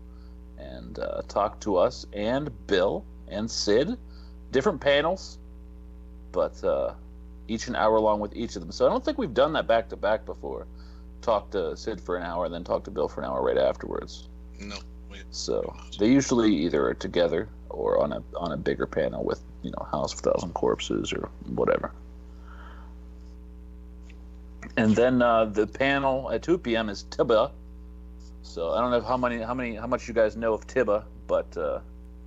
Speaker 6: and talk to us and Bill and Sid. Different panels, but each an hour long with each of them. So I don't think we've done that back to back before. Talk to Sid for an hour and then talk to Bill for an hour right afterwards.
Speaker 1: No, wait.
Speaker 6: So they usually either are together or on a bigger panel with House of a Thousand Corpses or whatever. And then the panel at 2 p.m. is Tibba. So I don't know how much you guys know of Tibba, but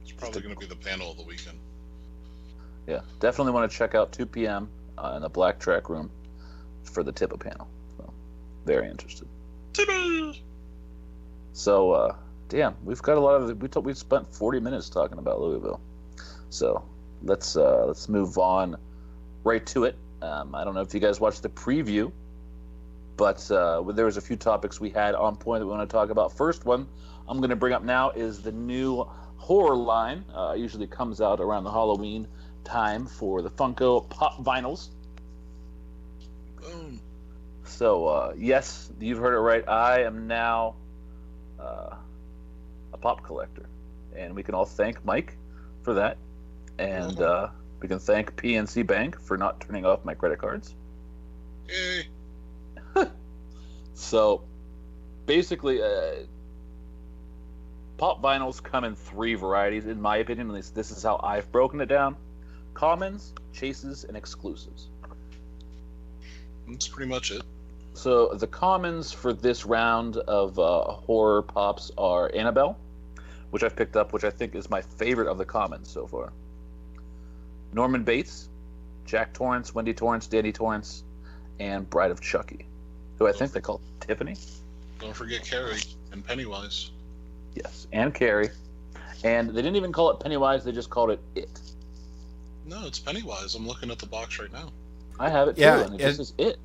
Speaker 1: It's probably going to be the panel of the weekend.
Speaker 6: yeah, definitely want to check out 2 p.m. In the Black Track Room for the Tibba panel. So very interested.
Speaker 1: Timmy!
Speaker 6: So damn, we've got a lot of we spent 40 minutes talking about Louisville. So let's move on right to it. I don't know if you guys watched the preview, but there was a few topics we had on point that we want to talk about. First one I'm going to bring up now is the new horror line. Usually comes out around the Halloween time for the Funko Pop vinyls.
Speaker 1: Boom.
Speaker 6: So yes, you've heard it right. I am now a pop collector, and we can all thank Mike for that, and we can thank PNC Bank for not turning off my credit cards.
Speaker 1: Yay.
Speaker 6: So basically, pop vinyls come in 3 varieties, in my opinion. At least this is how I've broken it down: commons, chases, and exclusives.
Speaker 1: That's pretty much it.
Speaker 6: So the commons for this round of horror pops are Annabelle, which I've picked up, which I think is my favorite of the commons so far. Norman Bates, Jack Torrance, Wendy Torrance, Danny Torrance, and Bride of Chucky, who I think they call Tiffany.
Speaker 1: Don't forget Carrie and Pennywise.
Speaker 6: Yes, and Carrie. And they didn't even call it Pennywise, they just called it It.
Speaker 1: No, it's Pennywise. I'm looking at the box right now.
Speaker 6: I have it too,
Speaker 2: Yeah,
Speaker 6: and it just says It.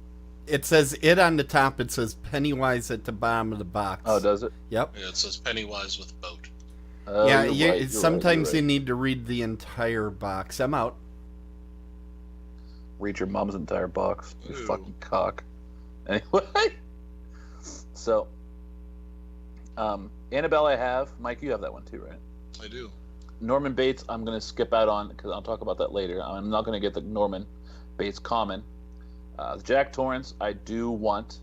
Speaker 2: It says it on the top. It says Pennywise at the bottom of the box.
Speaker 6: Oh, does it?
Speaker 2: Yep.
Speaker 1: Yeah, it says Pennywise with boat.
Speaker 6: Oh,
Speaker 2: yeah,
Speaker 6: you're right, you're
Speaker 2: sometimes
Speaker 6: right, you're
Speaker 2: you
Speaker 6: right.
Speaker 2: need to read the entire box. I'm out.
Speaker 6: Read your mom's entire box, you
Speaker 1: Ooh.
Speaker 6: fucking cock. Anyway, so Annabelle I have. Mike, you have that one too, right?
Speaker 1: I do.
Speaker 6: Norman Bates I'm going to skip out on because I'll talk about that later. I'm not going to get the Norman Bates common. The Jack Torrance I do want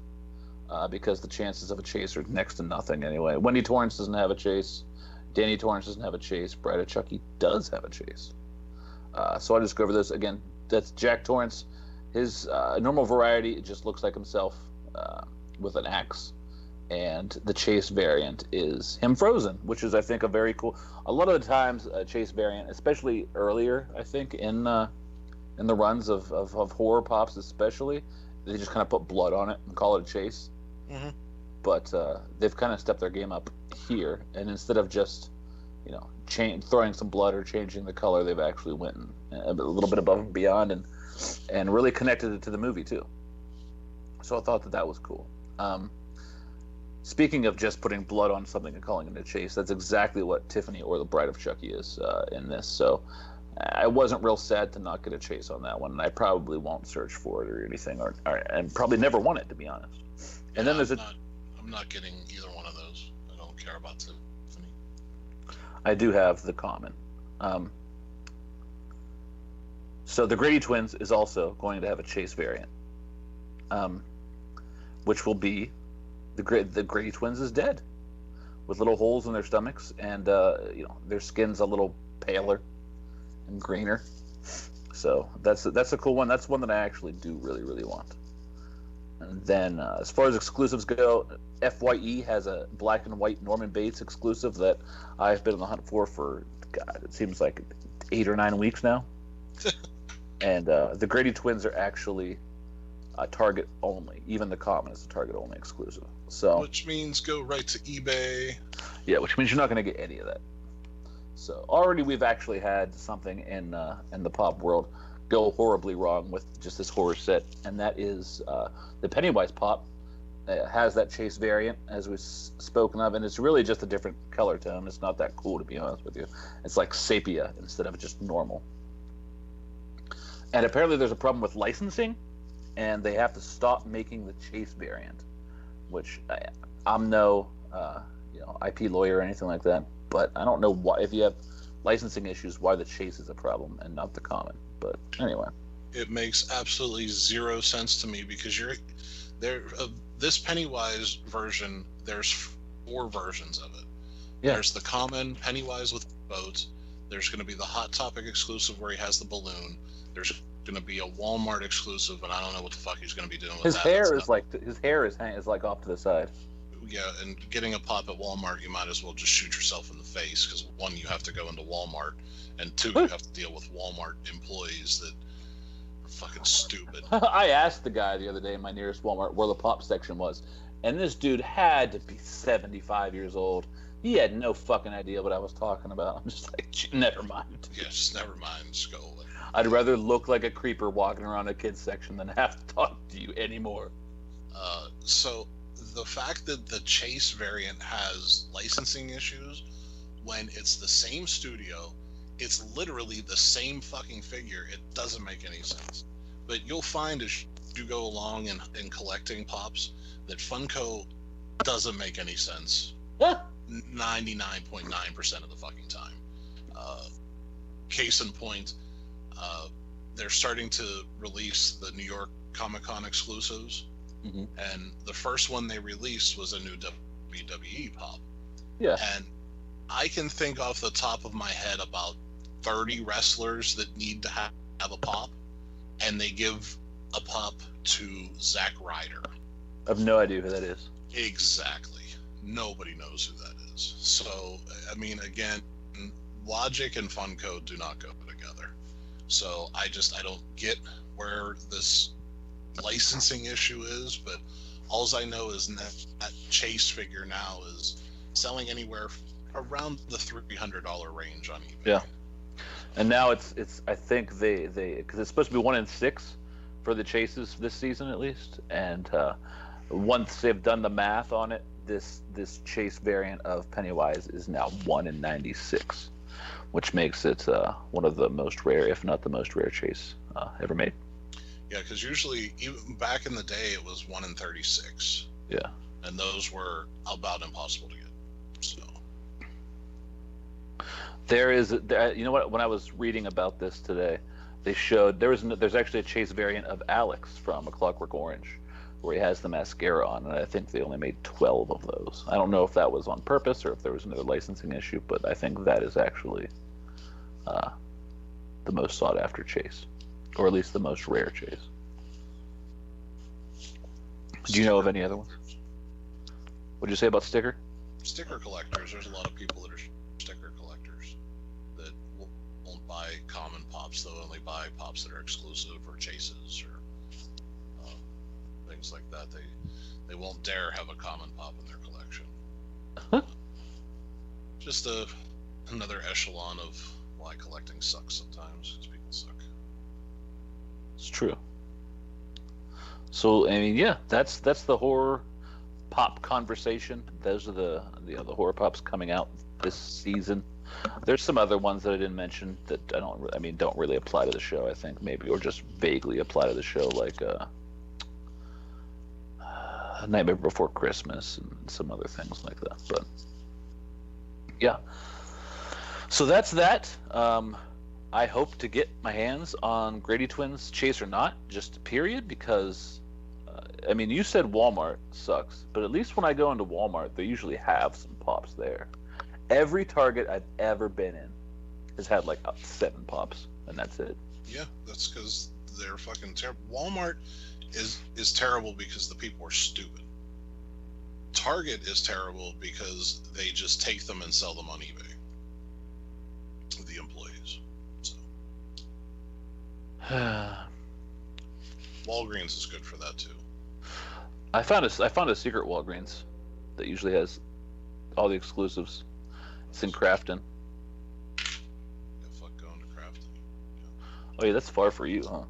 Speaker 6: because the chances of a chase are next to nothing anyway. Wendy Torrance doesn't have a chase. Danny Torrance doesn't have a chase. Bride of Chucky does have a chase. So I'll just go over this again. That's Jack Torrance. His normal variety, it just looks like himself with an axe and the chase variant is him frozen, which is I think a very cool. A lot of the times, a chase variant, especially earlier, I think in the runs of horror pops, especially, they just kind of put blood on it and call it a chase.
Speaker 1: Mm-hmm.
Speaker 6: But they've kind of stepped their game up here, and instead of just throwing some blood or changing the color, they've actually went a little bit above and beyond and really connected it to the movie too. So I thought that was cool. Speaking of just putting blood on something and calling it a chase, that's exactly what Tiffany or the Bride of Chucky is in this. So I wasn't real sad to not get a chase on that one, and I probably won't search for it or anything, and probably never want it, to be honest. And then there's
Speaker 1: I'm not getting either one of those. I don't care about Tiffany.
Speaker 6: I do have the common. So the Grady twins is also going to have a chase variant, which will be the Grady twins is dead, with little holes in their stomachs, and their skin's a little paler and greener. So that's a cool one. That's one that I actually do really, really want. And then as far as exclusives go, FYE has a black and white Norman Bates exclusive that I've been on the hunt for God, it seems like 8 or 9 weeks now. And the Grady twins are actually Target only. Even the common is a Target only exclusive. So
Speaker 1: which means go right to eBay.
Speaker 6: Yeah, which means you're not going to get any of that. So already we've actually had something in the pop world go horribly wrong with just this horror set, and that is the Pennywise pop. Has that chase variant, as we've spoken of, and it's really just a different color tone. It's not that cool, to be honest with you. It's like sepia instead of just normal. And apparently there's a problem with licensing, and they have to stop making the chase variant, which I'm no IP lawyer or anything like that, but I don't know why, if you have licensing issues, why the chase is a problem and not the common. But anyway,
Speaker 1: it makes absolutely zero sense to me, because this Pennywise version, there's 4 versions of it. Yeah. There's the common Pennywise with boats. There's going to be the Hot Topic exclusive where he has the balloon. There's going to be a Walmart exclusive, and I don't know what the fuck he's going to be doing with
Speaker 6: his
Speaker 1: that.
Speaker 6: His hair is like off to the side.
Speaker 1: Yeah, and getting a pop at Walmart, you might as well just shoot yourself in the face, because 1, you have to go into Walmart, and 2, you have to deal with Walmart employees that are fucking stupid.
Speaker 6: I asked the guy the other day in my nearest Walmart where the pop section was, and this dude had to be 75 years old. He had no fucking idea what I was talking about. I'm just like, never mind.
Speaker 1: Yeah, just never mind. Just go away.
Speaker 6: I'd rather look like a creeper walking around a kid's section than have to talk to you anymore.
Speaker 1: So the fact that the chase variant has licensing issues when it's the same studio, it's literally the same fucking figure, it doesn't make any sense. But you'll find as you go along in collecting pops that Funko doesn't make any sense 99.9% of the fucking time. Case in point, they're starting to release the New York Comic-Con exclusives. Mm-hmm. And the first one they released was a new WWE pop.
Speaker 6: Yeah.
Speaker 1: And I can think off the top of my head about 30 wrestlers that need to have a pop, and they give a pop to Zack Ryder.
Speaker 6: I have no idea who that is.
Speaker 1: Exactly. Nobody knows who that is. So, I mean, again, logic and Funko do not go together. So I don't get where this licensing issue is, but alls I know is that chase figure now is selling anywhere around the $300 range on eBay.
Speaker 6: Yeah, and now it's I think they because it's supposed to be 1 in 6 for the chases this season at least, and once they've done the math on it, this chase variant of Pennywise is now 1 in 96, which makes it one of the most rare, if not the most rare chase ever made.
Speaker 1: Yeah, because usually, even back in the day, it was 1 in 36.
Speaker 6: Yeah.
Speaker 1: And those were about impossible to get. So.
Speaker 6: There's what? When I was reading about this today, they showed there's actually a chase variant of Alex from A Clockwork Orange, where he has the mascara on, and I think they only made 12 of those. I don't know if that was on purpose or if there was another licensing issue, but I think that is actually the most sought after chase, or at least the most rare chase. Do you know of any other ones? What'd you say about sticker?
Speaker 1: Sticker collectors. There's a lot of people that are sticker collectors that won't buy common pops. They'll only buy pops that are exclusive or chases or things like that. They won't dare have a common pop in their collection. Just another echelon of why collecting sucks sometimes, because people suck.
Speaker 6: It's true. So I mean, yeah, that's the horror pop conversation. Those are the horror pops coming out this season. There's some other ones that I didn't mention that don't really apply to the show. I think maybe, or just vaguely apply to the show, like Nightmare Before Christmas and some other things like that. But yeah, so that's that. I hope to get my hands on Grady Twins Chase or Not, just period, because I mean, you said Walmart sucks, but at least when I go into Walmart, they usually have some pops there. Every Target I've ever been in has had like 7 pops, and that's it.
Speaker 1: Yeah, that's because they're fucking terrible. Walmart is terrible because the people are stupid. Target is terrible because they just take them and sell them on eBay. The employees. So. Walgreens is good for that too.
Speaker 6: I found a secret Walgreens that usually has all the exclusives. It's in Crafton.
Speaker 1: Yeah, fuck going to Crafton. Yeah.
Speaker 6: Oh yeah, that's far for you, huh?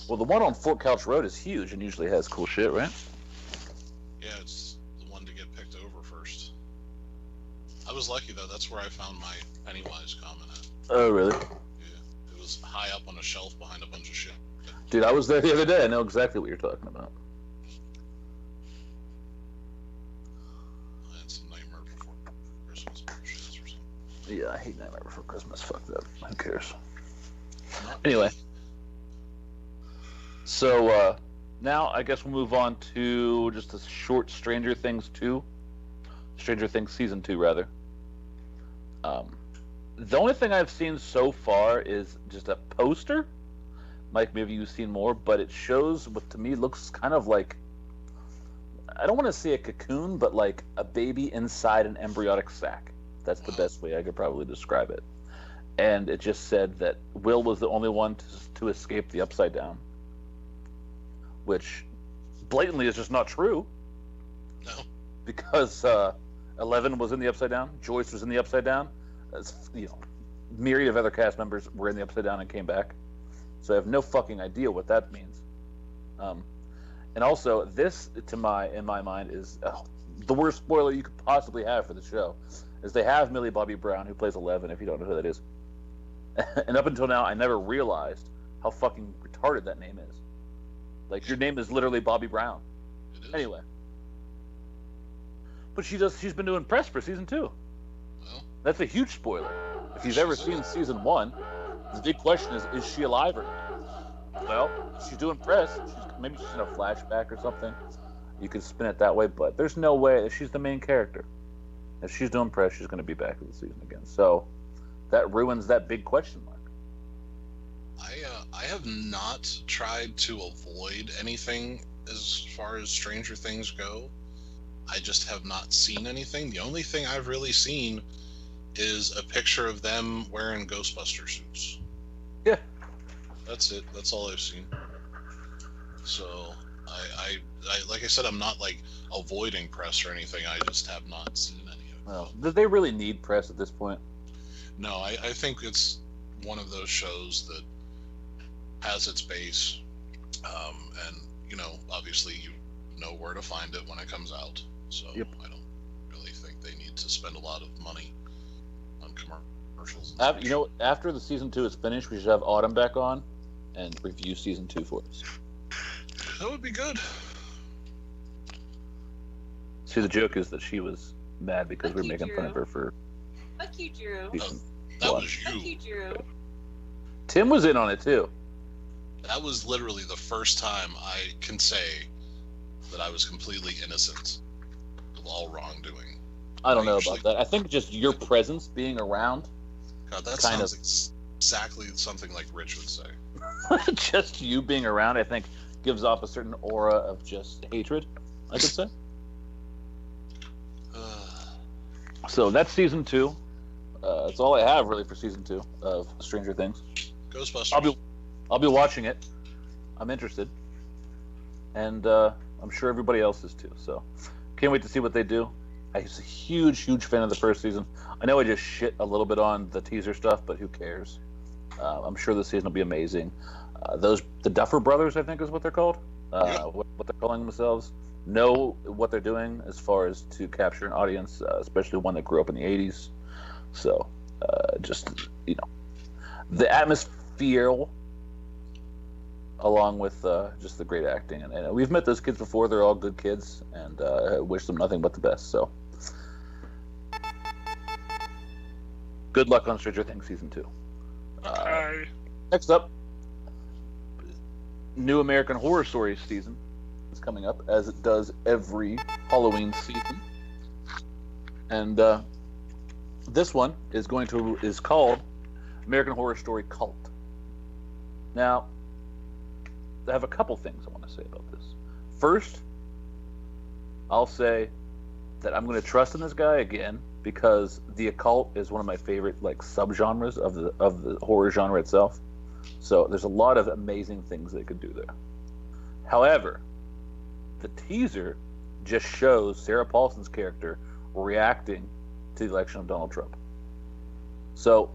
Speaker 6: Well, the one on Fort Couch Road is huge and usually has cool shit, right?
Speaker 1: Yeah, it's the one to get picked over first. I was lucky though. That's where I found my Pennywise comic at.
Speaker 6: Oh really?
Speaker 1: Yeah, it was high up on a shelf behind a bunch of shit.
Speaker 6: Dude, I was there the other day. I know exactly what you're talking about.
Speaker 1: I had some Nightmare Before Christmas bullshits or something.
Speaker 6: Yeah, I hate Nightmare Before Christmas. Fuck that. Who cares? Anyway. So, now I guess we'll move on to just a short Stranger Things 2. Stranger Things Season 2, rather. The only thing I've seen so far is just a poster. Mike, maybe you've seen more, but it shows what to me looks kind of like, I don't want to say a cocoon, but like a baby inside an embryonic sac. That's the best way I could probably describe it. And it just said that Will was the only one to escape the Upside Down, which blatantly is just not true.
Speaker 1: No.
Speaker 6: Because 11 was in the Upside Down, Joyce was in the Upside Down, myriad of other cast members were in the Upside Down and came back. So I have no fucking idea what that means. And also, this, in my mind, is the worst spoiler you could possibly have for the show. Is they have Millie Bobby Brown, who plays 11, if you don't know who that is. And up until now, I never realized how fucking retarded that name is. Like, your name is literally Bobby Brown.
Speaker 1: It is.
Speaker 6: Anyway. But she's been doing press for season 2.
Speaker 1: Well,
Speaker 6: That's a huge spoiler. If you've ever seen season 1, the big question is she alive or not? Well, she's doing press. Maybe she's in a flashback or something. You could spin it that way, but there's no way that she's the main character. If she's doing press, she's going to be back in the season again. So that ruins that big question mark.
Speaker 1: I have not tried to avoid anything as far as Stranger Things go. I just have not seen anything. The only thing I've really seen is a picture of them wearing Ghostbuster suits.
Speaker 6: Yeah.
Speaker 1: That's it. That's all I've seen. So I like I said, I'm not like avoiding press or anything. I just have not seen any of it.
Speaker 6: Well, do they really need press at this point?
Speaker 1: No, I think it's one of those shows that has its base, and obviously you know where to find it when it comes out. So
Speaker 6: Yep.
Speaker 1: I don't really think they need to spend a lot of money on commercials.
Speaker 6: After the season 2 is finished, we should have Autumn back on and review season 2 for us.
Speaker 1: That would be good.
Speaker 6: See, the joke is that she was mad because
Speaker 7: Fuck
Speaker 6: we're
Speaker 7: you,
Speaker 6: making fun of
Speaker 7: Drew.
Speaker 6: her for
Speaker 7: Fuck you, Drew.
Speaker 6: season
Speaker 1: That
Speaker 6: 1.
Speaker 1: was
Speaker 7: Fuck you,
Speaker 1: you.
Speaker 7: Drew.
Speaker 6: Tim was in on it too.
Speaker 1: That was literally the first time I can say that I was completely innocent of all wrongdoing.
Speaker 6: I don't know
Speaker 1: Usually-
Speaker 6: about that. I think just your presence being around,
Speaker 1: God, that
Speaker 6: Kind
Speaker 1: sounds exactly something like Rich would say.
Speaker 6: just you being around, I think gives off a certain aura of just hatred, I could say. So that's season 2. That's all I have really for season 2 of Stranger Things.
Speaker 1: Ghostbusters.
Speaker 6: I'll be watching it. I'm interested, and I'm sure everybody else is too. So can't wait to see what they do. I was a huge fan of the first season. I know I just shit a little bit on the teaser stuff, but who cares? I'm sure this season will be amazing. The Duffer Brothers, I think, is what they're called. What they're calling themselves. Know what they're doing as far as to capture an audience, especially one that grew up in the '80s. So, just the atmosphere, along with just the great acting, and we've met those kids before. They're all good kids, and I wish them nothing but the best. So, good luck on Stranger Things season 2.
Speaker 1: Okay.
Speaker 6: Next up, new American Horror Story season is coming up, as it does every Halloween season, and this one is called American Horror Story Cult. Now, I have a couple things I want to say about this. First, I'll say that I'm going to trust in this guy again because the occult is one of my favorite subgenres of the horror genre itself. So there's a lot of amazing things they could do there. However, the teaser just shows Sarah Paulson's character reacting to the election of Donald Trump. So,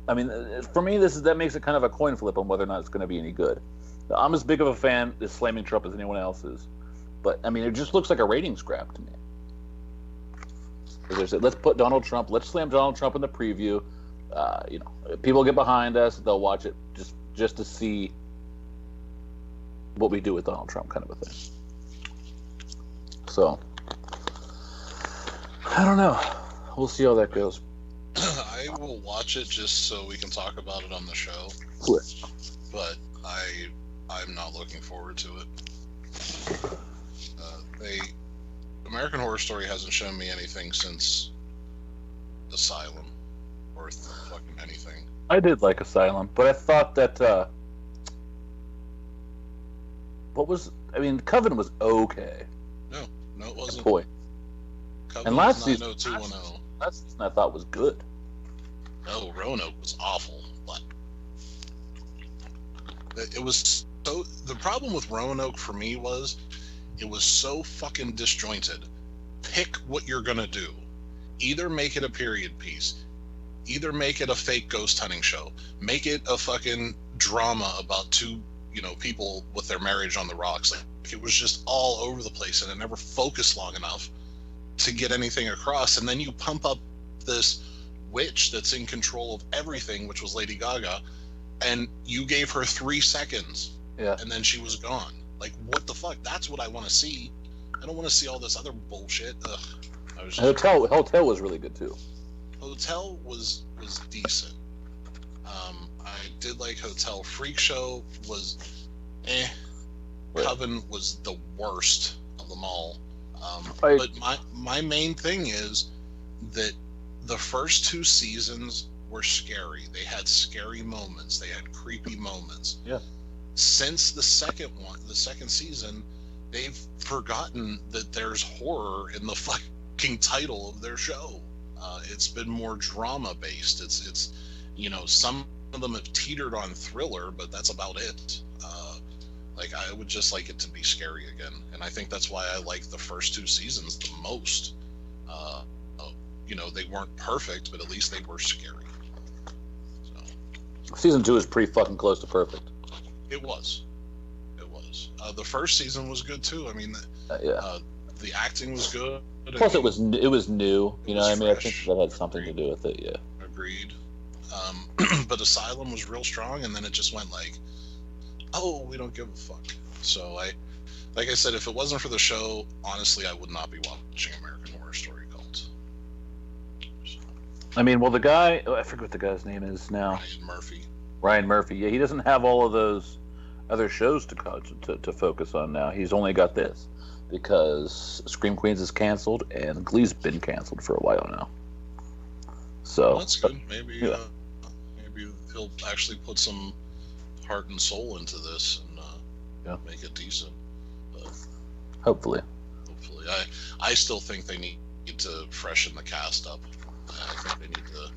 Speaker 6: I mean, for me, that makes it kind of a coin flip on whether or not it's going to be any good. I'm as big of a fan of slamming Trump as anyone else is, but I mean, it just looks like a ratings grab to me. Let's put Donald Trump. Let's slam Donald Trump in the preview. People get behind us. They'll watch it just to see what we do with Donald Trump, kind of a thing. So, I don't know. We'll see how that goes.
Speaker 1: I will watch it just so we can talk about it on the show.
Speaker 6: Cool.
Speaker 1: But I'm not looking forward to it. American Horror Story hasn't shown me anything since Asylum or fucking anything.
Speaker 6: I did like Asylum, but I thought that Coven was okay.
Speaker 1: No, it wasn't.
Speaker 6: Boy.
Speaker 1: Coven
Speaker 6: And
Speaker 1: was 90210.
Speaker 6: Last season I thought was good.
Speaker 1: No, Roanoke was awful. But it was so. The problem with Roanoke for me was it was so fucking disjointed. Pick what you're gonna do. Either make it a period piece. Either make it a fake ghost hunting show. Make it a fucking drama about two, people with their marriage on the rocks. Like, it was just all over the place, and it never focused long enough to get anything across. And then you pump up this witch that's in control of everything, which was Lady Gaga, and you gave her 3 seconds, and then she was gone. Like, what the fuck? That's what I want to see. I don't want to see all this other bullshit. Ugh.
Speaker 6: Hotel was really good too.
Speaker 1: Hotel was decent. I did like Hotel. Freak Show was eh.
Speaker 6: Right.
Speaker 1: Coven was the worst of them all. But my main thing is that the first 2 seasons were scary. They had scary moments. They had creepy moments.
Speaker 6: Yeah.
Speaker 1: Since the second season, they've forgotten that there's horror in the fucking title of their show. It's been more drama based. It's some of them have teetered on thriller, but that's about it. I would just like it to be scary again, and I think that's why I like the first 2 seasons the most. They weren't perfect, but at least they were scary. So.
Speaker 6: Season 2 is pretty fucking close to perfect.
Speaker 1: It was. The first season was good too. I mean, the acting was good.
Speaker 6: Plus, it was new. I think
Speaker 1: fresh.
Speaker 6: that had something to do with it. Yeah.
Speaker 1: Agreed. But Asylum was real strong, and then it just went we don't give a fuck. So like I said, if it wasn't for the show, honestly, I would not be watching American Horror Story Cult.
Speaker 6: I mean, well, the guy, I forget what the guy's name is now. Ryan Murphy. Yeah, he doesn't have all of those other shows to focus on now. He's only got this because Scream Queens is canceled and Glee's been canceled for a while now. So
Speaker 1: well, that's good. Maybe he'll actually put some heart and soul into this and make it decent. But
Speaker 6: hopefully,
Speaker 1: I still think they need to freshen the cast up. I think they need to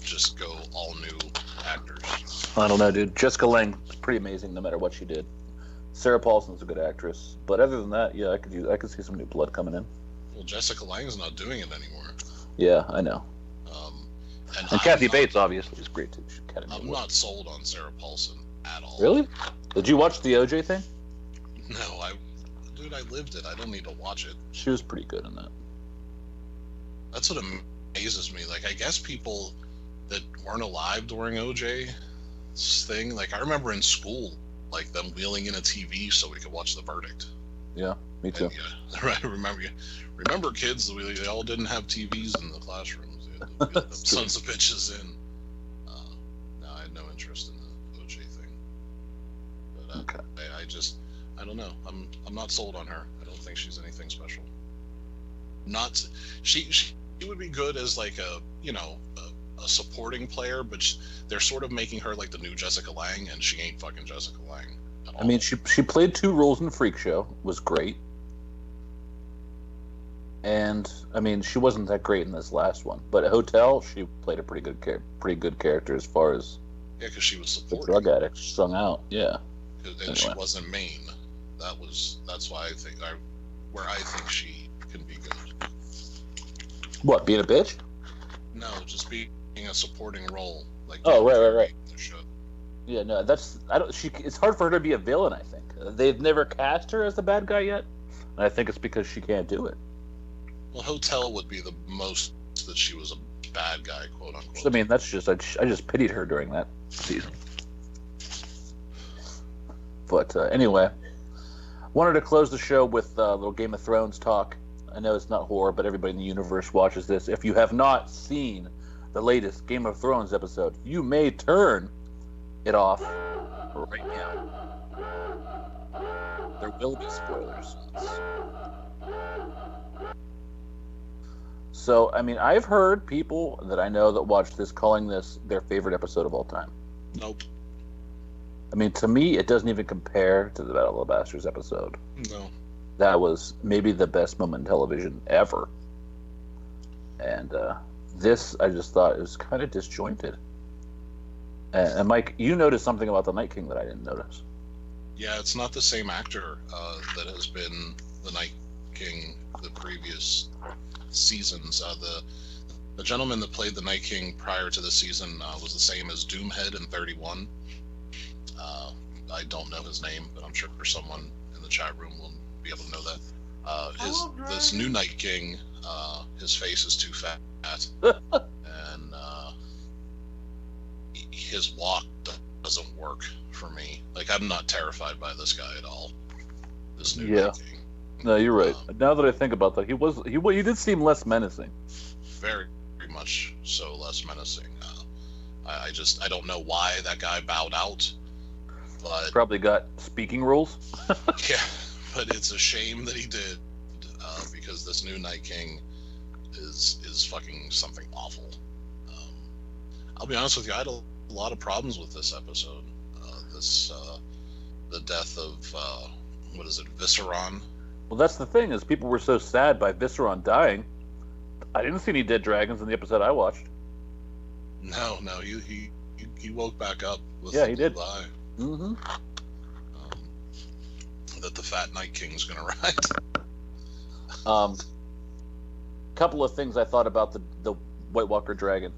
Speaker 1: just go all new actors.
Speaker 6: I don't know, dude. Jessica Lange is pretty amazing no matter what she did. Sarah Paulson's a good actress, but other than that, yeah, I could see some new blood coming in.
Speaker 1: Well, Jessica Lange's not doing it anymore.
Speaker 6: Yeah, I know.
Speaker 1: And
Speaker 6: Kathy Bates obviously is great too.
Speaker 1: I'm not sold on Sarah Paulson at all.
Speaker 6: Really? Did you watch the OJ thing?
Speaker 1: No, dude, I lived it. I don't need to watch it.
Speaker 6: She was pretty good in that.
Speaker 1: That's what amazes me. Like, I guess people that weren't alive during OJ's thing, like, I remember in school, like, them wheeling in a TV so we could watch The Verdict.
Speaker 6: Yeah, me too.
Speaker 1: And, yeah, right. Remember, kids, they all didn't have TVs in the classrooms. They had to wheel them sons of bitches in. No, I had no interest in the OJ thing. But
Speaker 6: Okay.
Speaker 1: I don't know. I'm not sold on her. I don't think she's anything special. She would be good as like a supporting player, but they're sort of making her like the new Jessica Lange, and she ain't fucking Jessica Lange at all.
Speaker 6: I mean, she played 2 roles in Freak Show, was great, and I mean, she wasn't that great in this last one, but at Hotel, she played a pretty good character as far as
Speaker 1: because she was
Speaker 6: the
Speaker 1: supporting
Speaker 6: drug addict strung out. Yeah,
Speaker 1: and she wasn't main. That's why I think she can be good.
Speaker 6: What, being a bitch?
Speaker 1: No, just being a supporting role. Like
Speaker 6: right.
Speaker 1: in the show.
Speaker 6: Yeah, no, it's hard for her to be a villain, I think. They've never cast her as the bad guy yet, and I think it's because she can't do it.
Speaker 1: Well, Hotel would be the most that she was a bad guy, quote unquote.
Speaker 6: I mean, that's just I just pitied her during that season. But anyway, wanted to close the show with a little Game of Thrones talk. I know it's not horror, but everybody in the universe watches this. If you have not seen the latest Game of Thrones episode, you may turn it off right now. There will be spoilers. So, I mean, I've heard people that I know that watch this calling this their favorite episode of all time.
Speaker 1: Nope.
Speaker 6: I mean, to me, it doesn't even compare to the Battle of the Bastards episode.
Speaker 1: No.
Speaker 6: That was maybe the best moment in television ever. And this, I just thought, it was kind of disjointed. And Mike, you noticed something about the Night King that I didn't notice.
Speaker 1: Yeah, it's not the same actor that has been the Night King the previous seasons. The gentleman that played the Night King prior to the season was the same as Doomhead in 31. I don't know his name, but I'm sure someone in the chat room will be able to know that. This new Night King, his face is too fat, and his walk doesn't work for me. Like, I'm not terrified by this guy at all. This new Night King.
Speaker 6: No, you're right. Now that I think about that, he did seem less menacing.
Speaker 1: Very, very much so less menacing. I don't know why that guy bowed out, but
Speaker 6: Probably got speaking rules.
Speaker 1: yeah, but it's a shame that he did, because this new Night King is fucking something awful. I'll be honest with you, I had a lot of problems with this episode. The death of what is it, Visceron?
Speaker 6: Well, that's the thing, is people were so sad by Visceron dying. I didn't see any dead dragons in the episode I watched.
Speaker 1: No, he woke back up with
Speaker 6: he did.
Speaker 1: Eye.
Speaker 6: Mm-hmm.
Speaker 1: That the Fat Night King's gonna ride.
Speaker 6: Couple of things I thought about the White Walker dragon.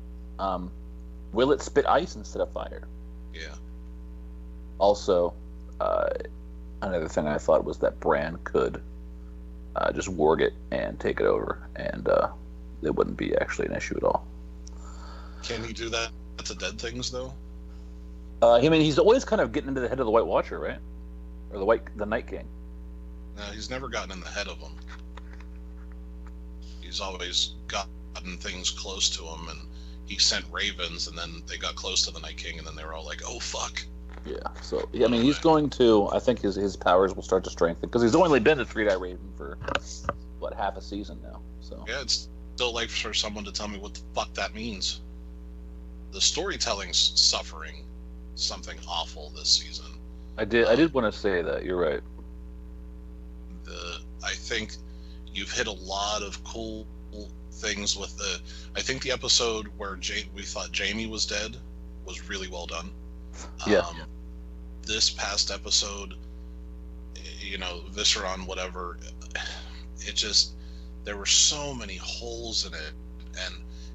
Speaker 6: Will it spit ice instead of fire?
Speaker 1: Yeah.
Speaker 6: Also, another thing I thought was that Bran could just warg it and take it over, and it wouldn't be actually an issue at all.
Speaker 1: Can he do that to dead things though?
Speaker 6: I mean, he's always kind of getting into the head of the White Watcher, right? Or the Night King.
Speaker 1: No, he's never gotten in the head of them. He's always gotten things close to him, and he sent ravens, and then they got close to the Night King, and then they were all like, "Oh fuck."
Speaker 6: Yeah. So I mean, he's going to. I think his powers will start to strengthen because he's only been a 3-Eye Raven for half a season now. So
Speaker 1: yeah, it's still like for someone to tell me what the fuck that means. The storytelling's suffering something awful this season.
Speaker 6: I did want to say that. You're right.
Speaker 1: I think You've hit a lot of cool things with the. I think the episode where we thought Jamie was dead was really well done.
Speaker 6: Yeah.
Speaker 1: This past episode, you know, Visceron, whatever, it just, there were so many holes in it.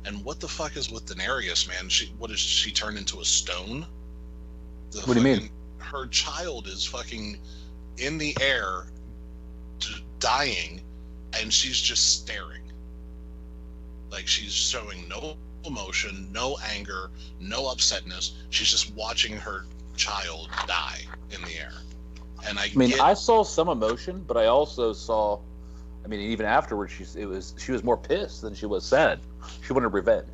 Speaker 1: And what the fuck is with Daenerys, man? What is she turned into a stone?
Speaker 6: What do you mean?
Speaker 1: Her child is fucking in the air, dying, and she's just staring. Like, she's showing no emotion, no anger, no upsetness. She's just watching her child die in the air. And I mean,
Speaker 6: I saw some emotion, but I also saw, I mean, even afterwards, she was more pissed than she was sad. She wanted revenge.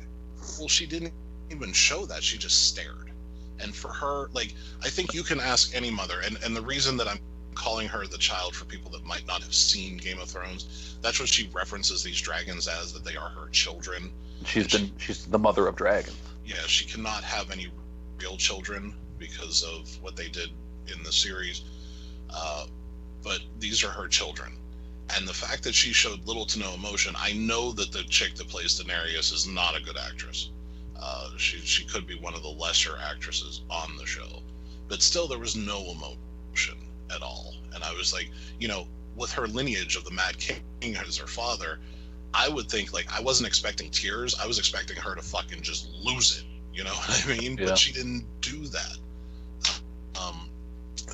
Speaker 1: Well, she didn't even show that. She just stared. And for her, like, I think you can ask any mother, and the reason that I'm calling her the child for people that might not have seen Game of Thrones, that's what she references these dragons as, that they are her children.
Speaker 6: She's the mother of dragons.
Speaker 1: Yeah, she cannot have any real children because of what they did in the series. But these are her children. And the fact that she showed little to no emotion, I know that the chick that plays Daenerys is not a good actress. She could be one of the lesser actresses on the show. But still, there was no emotion at all. And I was like, you know, with her lineage of the Mad King as her father, I would think, like, I wasn't expecting tears. I was expecting her to fucking just lose it. You know what I mean?
Speaker 6: Yeah.
Speaker 1: But she didn't do that.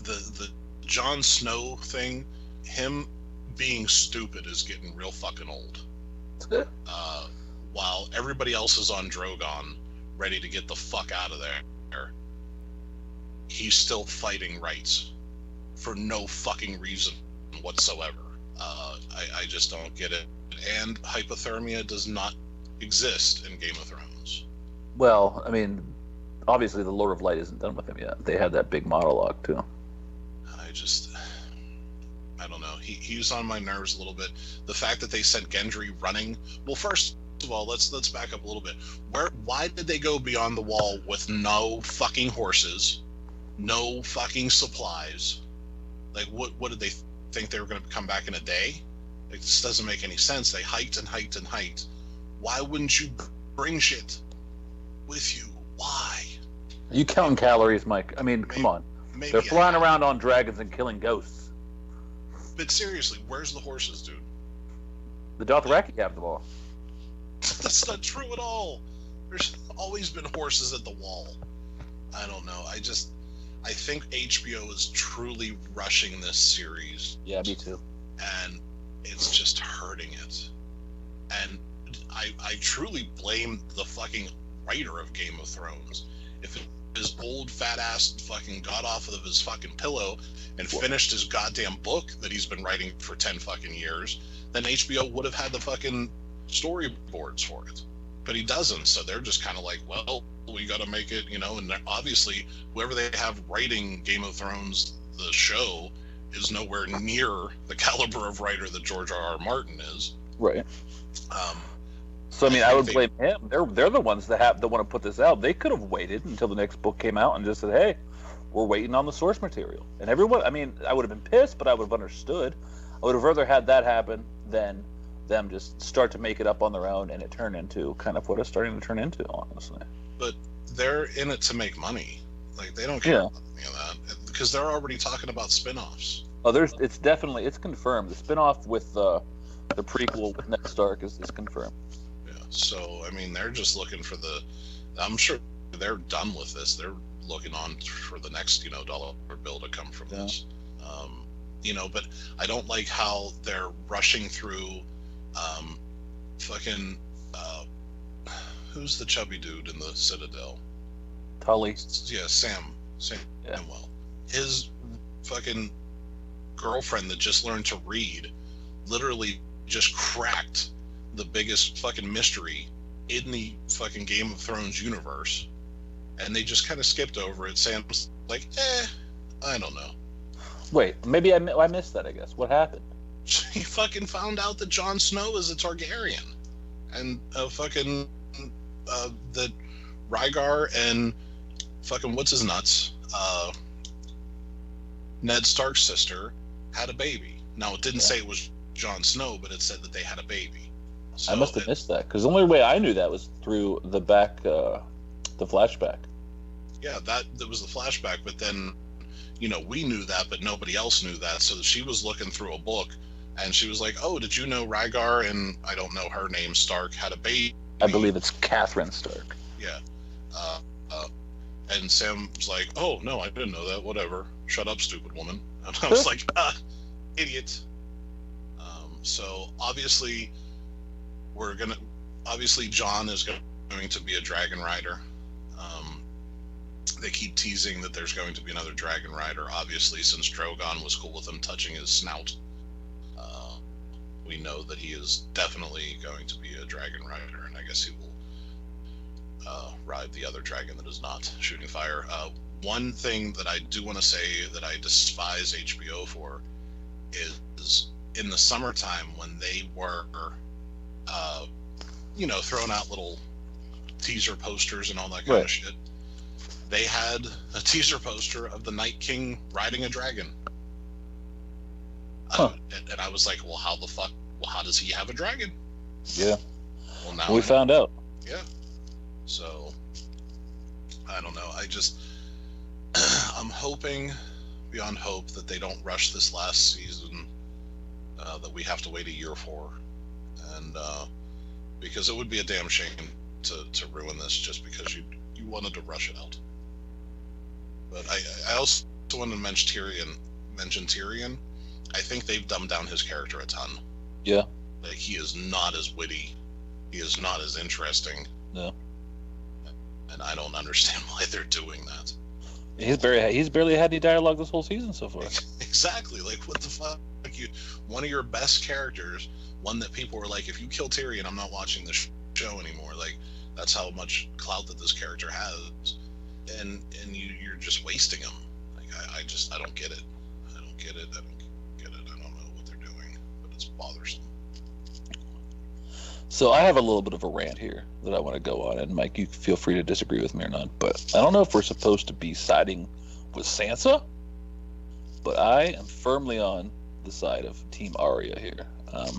Speaker 1: The Jon Snow thing, him being stupid is getting real fucking old. While everybody else is on Drogon, ready to get the fuck out of there, he's still fighting rights for no fucking reason whatsoever. I just don't get it. And hypothermia does not exist in Game of Thrones.
Speaker 6: Well, I mean, obviously the Lord of Light isn't done with him yet. They had that big monologue too.
Speaker 1: I don't know. He was on my nerves a little bit. The fact that they sent Gendry running. Well, first of all, let's back up a little bit. Why did they go beyond the wall with no fucking horses, no fucking supplies? Like, what did they think they were going to come back in a day? Like, this doesn't make any sense. They hiked and hiked and hiked. Why wouldn't you bring shit with you? Why?
Speaker 6: Are you counting calories, Mike? I mean, come on. They're flying around on dragons and killing ghosts.
Speaker 1: But seriously, where's the horses, dude?
Speaker 6: The Dothraki have them all.
Speaker 1: That's not true at all. There's always been horses at the wall. I don't know. I think HBO is truly rushing this series.
Speaker 6: Yeah, me too.
Speaker 1: And it's just hurting it. And I truly blame the fucking writer of Game of Thrones. If his old fat ass fucking got off of his fucking pillow and finished his goddamn book that he's been writing for 10 fucking years, then HBO would have had the fucking storyboards for it. But he doesn't, so they're just kind of like, well, we got to make it, you know, and obviously whoever they have writing Game of Thrones, the show, is nowhere near the caliber of writer that George R.R. Martin is.
Speaker 6: Right. So I mean, I would blame him. They're the ones that want to put this out. They could have waited until the next book came out and just said, "Hey, we're waiting on the source material." And everyone, I mean, I would have been pissed, but I would have understood. I would have rather had that happen than them just start to make it up on their own and it turn into kind of what it's starting to turn into, honestly.
Speaker 1: But they're in it to make money. Like, they don't care about any of that because they're already talking about spin-offs.
Speaker 6: Oh, it's confirmed. The spin-off with the prequel with Ned Stark is confirmed.
Speaker 1: So, I mean, they're just looking for I'm sure they're done with this. They're looking on for the next, you know, dollar bill to come from this. You know, but I don't like how they're rushing through fucking, who's the chubby dude in the Citadel?
Speaker 6: Tully.
Speaker 1: Yeah, Samwell. His fucking girlfriend that just learned to read literally just cracked the biggest fucking mystery in the fucking Game of Thrones universe, and they just kind of skipped over it. Sam's like, I don't know.
Speaker 6: Wait, maybe I missed that, I guess. What happened?
Speaker 1: He fucking found out that Jon Snow is a Targaryen, and fucking that Rhaegar and fucking what's his nuts, Ned Stark's sister had a baby. Now, it didn't say it was Jon Snow, but it said that they had a baby. So
Speaker 6: I must have missed that, because the only way I knew that was through the flashback.
Speaker 1: Yeah, that was the flashback. But then, we knew that, but nobody else knew that. So she was looking through a book, and she was like, "Oh, did you know Rhaegar and I don't know her name, Stark, had a baby?"
Speaker 6: I believe it's Catherine Stark.
Speaker 1: Yeah. And Sam was like, "Oh no, I didn't know that. Whatever. Shut up, stupid woman." And I was like, "Idiot." So obviously, Jon is going to be a dragon rider. They keep teasing that there's going to be another dragon rider. Obviously, since Drogon was cool with him touching his snout, we know that he is definitely going to be a dragon rider, and I guess he will ride the other dragon that is not shooting fire. One thing that I do want to say that I despise HBO for is in the summertime when they were, throwing out little teaser posters and all that kind of shit. They had a teaser poster of the Night King riding a dragon. And I was like, well, how does he have a dragon?
Speaker 6: Yeah.
Speaker 1: Well, now
Speaker 6: we found out.
Speaker 1: Yeah. So, I don't know. I'm hoping beyond hope that they don't rush this last season that we have to wait a year for. And because it would be a damn shame to ruin this just because you wanted to rush it out. But I also want to mention Tyrion. I think they've dumbed down his character a ton.
Speaker 6: Yeah.
Speaker 1: Like, he is not as witty. He is not as interesting.
Speaker 6: No.
Speaker 1: And I don't understand why they're doing that.
Speaker 6: He's barely had any dialogue this whole season so far.
Speaker 1: Exactly. Like, what the fuck? Like, one of your best characters, one that people were like, if you kill Tyrion, I'm not watching the show anymore. Like, that's how much clout that this character has. And you're just wasting him. Like, I don't get it. I don't get it. I don't know what they're doing, but it's bothersome.
Speaker 6: So I have a little bit of a rant here that I want to go on, and Mike, you feel free to disagree with me or not, but I don't know if we're supposed to be siding with Sansa, but I am firmly on the side of Team Arya here. I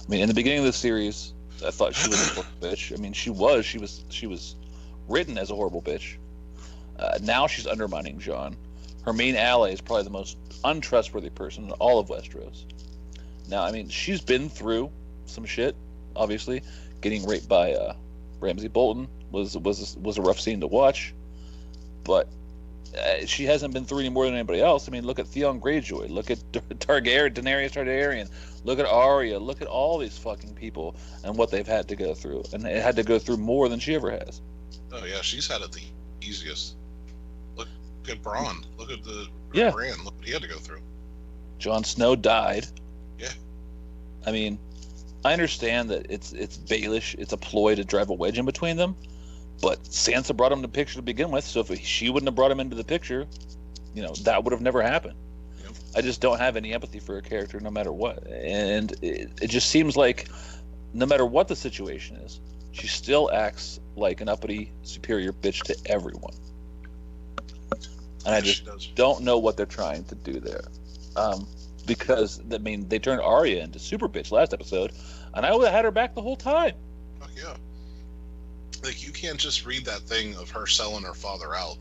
Speaker 6: mean, in the beginning of the series, I thought she was a horrible bitch. I mean, she was written as a horrible bitch. Now she's undermining Jon. Her main ally is probably the most untrustworthy person in all of Westeros. Now, I mean, she's been through some shit. Obviously, getting raped by Ramsay Bolton was a rough scene to watch, but she hasn't been through any more than anybody else. I mean, look at Theon Greyjoy, look at Daenerys Targaryen, look at Arya, look at all these fucking people and what they've had to go through, and they had to go through more than she ever has.
Speaker 1: Oh yeah, she's had it the easiest. Look at Bronn. Look at Bran. Look what he had to go through.
Speaker 6: Jon Snow died.
Speaker 1: Yeah.
Speaker 6: I mean, I understand that it's Baelish, it's a ploy to drive a wedge in between them, but Sansa brought him to the picture to begin with, so if she wouldn't have brought him into the picture, that would have never happened. Yep. I just don't have any empathy for a character no matter what, and it just seems like no matter what the situation is, she still acts like an uppity, superior bitch to everyone. And I just don't know what they're trying to do there. Because, I mean, they turned Arya into super bitch last episode, and I would have had her back the whole time.
Speaker 1: Fuck yeah. Like, you can't just read that thing of her selling her father out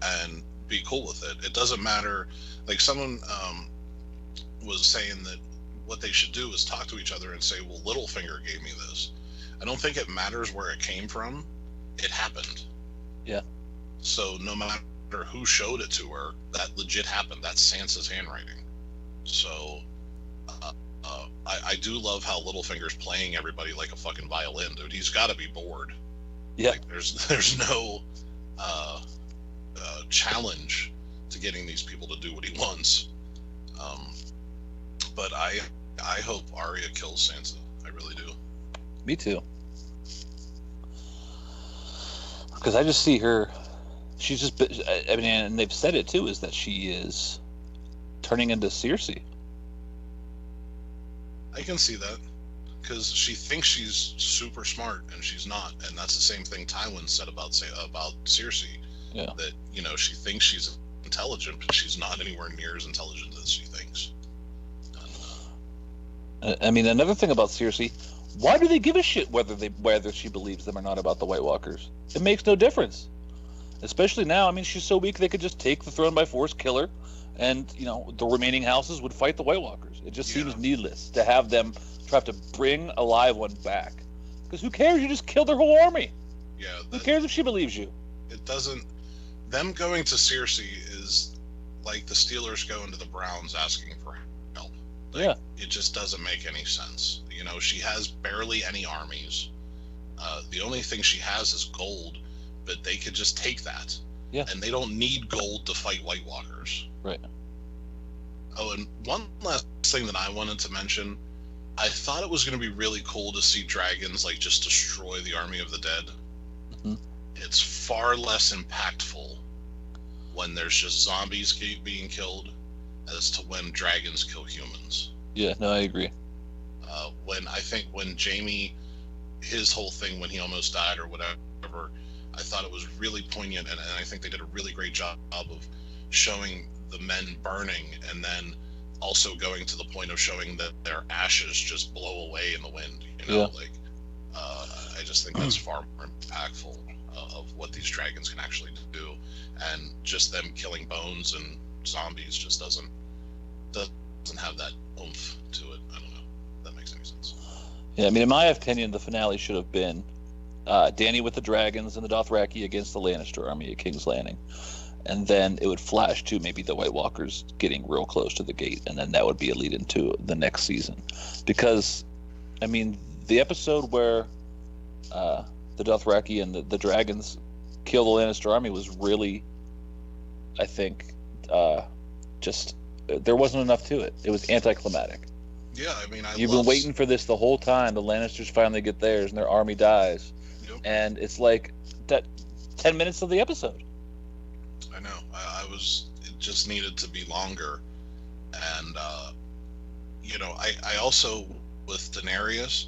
Speaker 1: and be cool with it. It doesn't matter. Like, someone was saying that what they should do is talk to each other and say, well, Littlefinger gave me this. I don't think it matters where it came from. It happened.
Speaker 6: Yeah.
Speaker 1: So no matter who showed it to her, that legit happened. That's Sansa's handwriting. So I do love how Littlefinger's playing everybody like a fucking violin, dude. He's got to be bored.
Speaker 6: Yeah.
Speaker 1: Like, there's no challenge to getting these people to do what he wants. But I hope Arya kills Sansa. I really do.
Speaker 6: Me too. Because I just see her. She's just. I mean, and they've said it too, is that she is turning into Cersei.
Speaker 1: I can see that, because she thinks she's super smart and she's not, and that's the same thing Tywin said about Cersei.
Speaker 6: Yeah.
Speaker 1: That she thinks she's intelligent, but she's not anywhere near as intelligent as she thinks.
Speaker 6: I mean, another thing about Cersei, why do they give a shit whether she believes them or not about the White Walkers? It makes no difference. Especially now. I mean, she's so weak they could just take the throne by force, kill her, and the remaining houses would fight the White Walkers. It just seems needless to have them try to bring a live one back. Because who cares? You just killed their whole army.
Speaker 1: Yeah.
Speaker 6: Who cares if she believes you?
Speaker 1: It doesn't. Them going to Cersei is like the Steelers going to the Browns asking for help. Like, it just doesn't make any sense. She has barely any armies. The only thing she has is gold, but they could just take that.
Speaker 6: Yeah.
Speaker 1: And they don't need gold to fight White Walkers.
Speaker 6: Right.
Speaker 1: Oh, and one last thing that I wanted to mention. I thought it was going to be really cool to see dragons just destroy the army of the dead.
Speaker 6: Mm-hmm.
Speaker 1: It's far less impactful when there's just zombies being killed as to when dragons kill humans.
Speaker 6: Yeah, no, I agree.
Speaker 1: When Jaime, his whole thing when he almost died or whatever, I thought it was really poignant, and I think they did a really great job of showing the men burning, and then also going to the point of showing that their ashes just blow away in the wind. I just think that's far more impactful of what these dragons can actually do, and just them killing bones and zombies just doesn't have that oomph to it. I don't know if that makes any sense.
Speaker 6: Yeah, I mean, in my opinion, the finale should have been Dany with the dragons and the Dothraki against the Lannister army at King's Landing. And then it would flash to maybe the White Walkers getting real close to the gate, and then that would be a lead into the next season. Because, I mean, the episode where the Dothraki and the dragons kill the Lannister army was really, I think, there wasn't enough to it. It was anticlimactic.
Speaker 1: Yeah, I mean,
Speaker 6: You've been waiting for this the whole time. The Lannisters finally get theirs, and their army dies.
Speaker 1: Yep.
Speaker 6: And it's like that 10 minutes of the episode.
Speaker 1: I know. It just needed to be longer. And, I also, with Daenerys,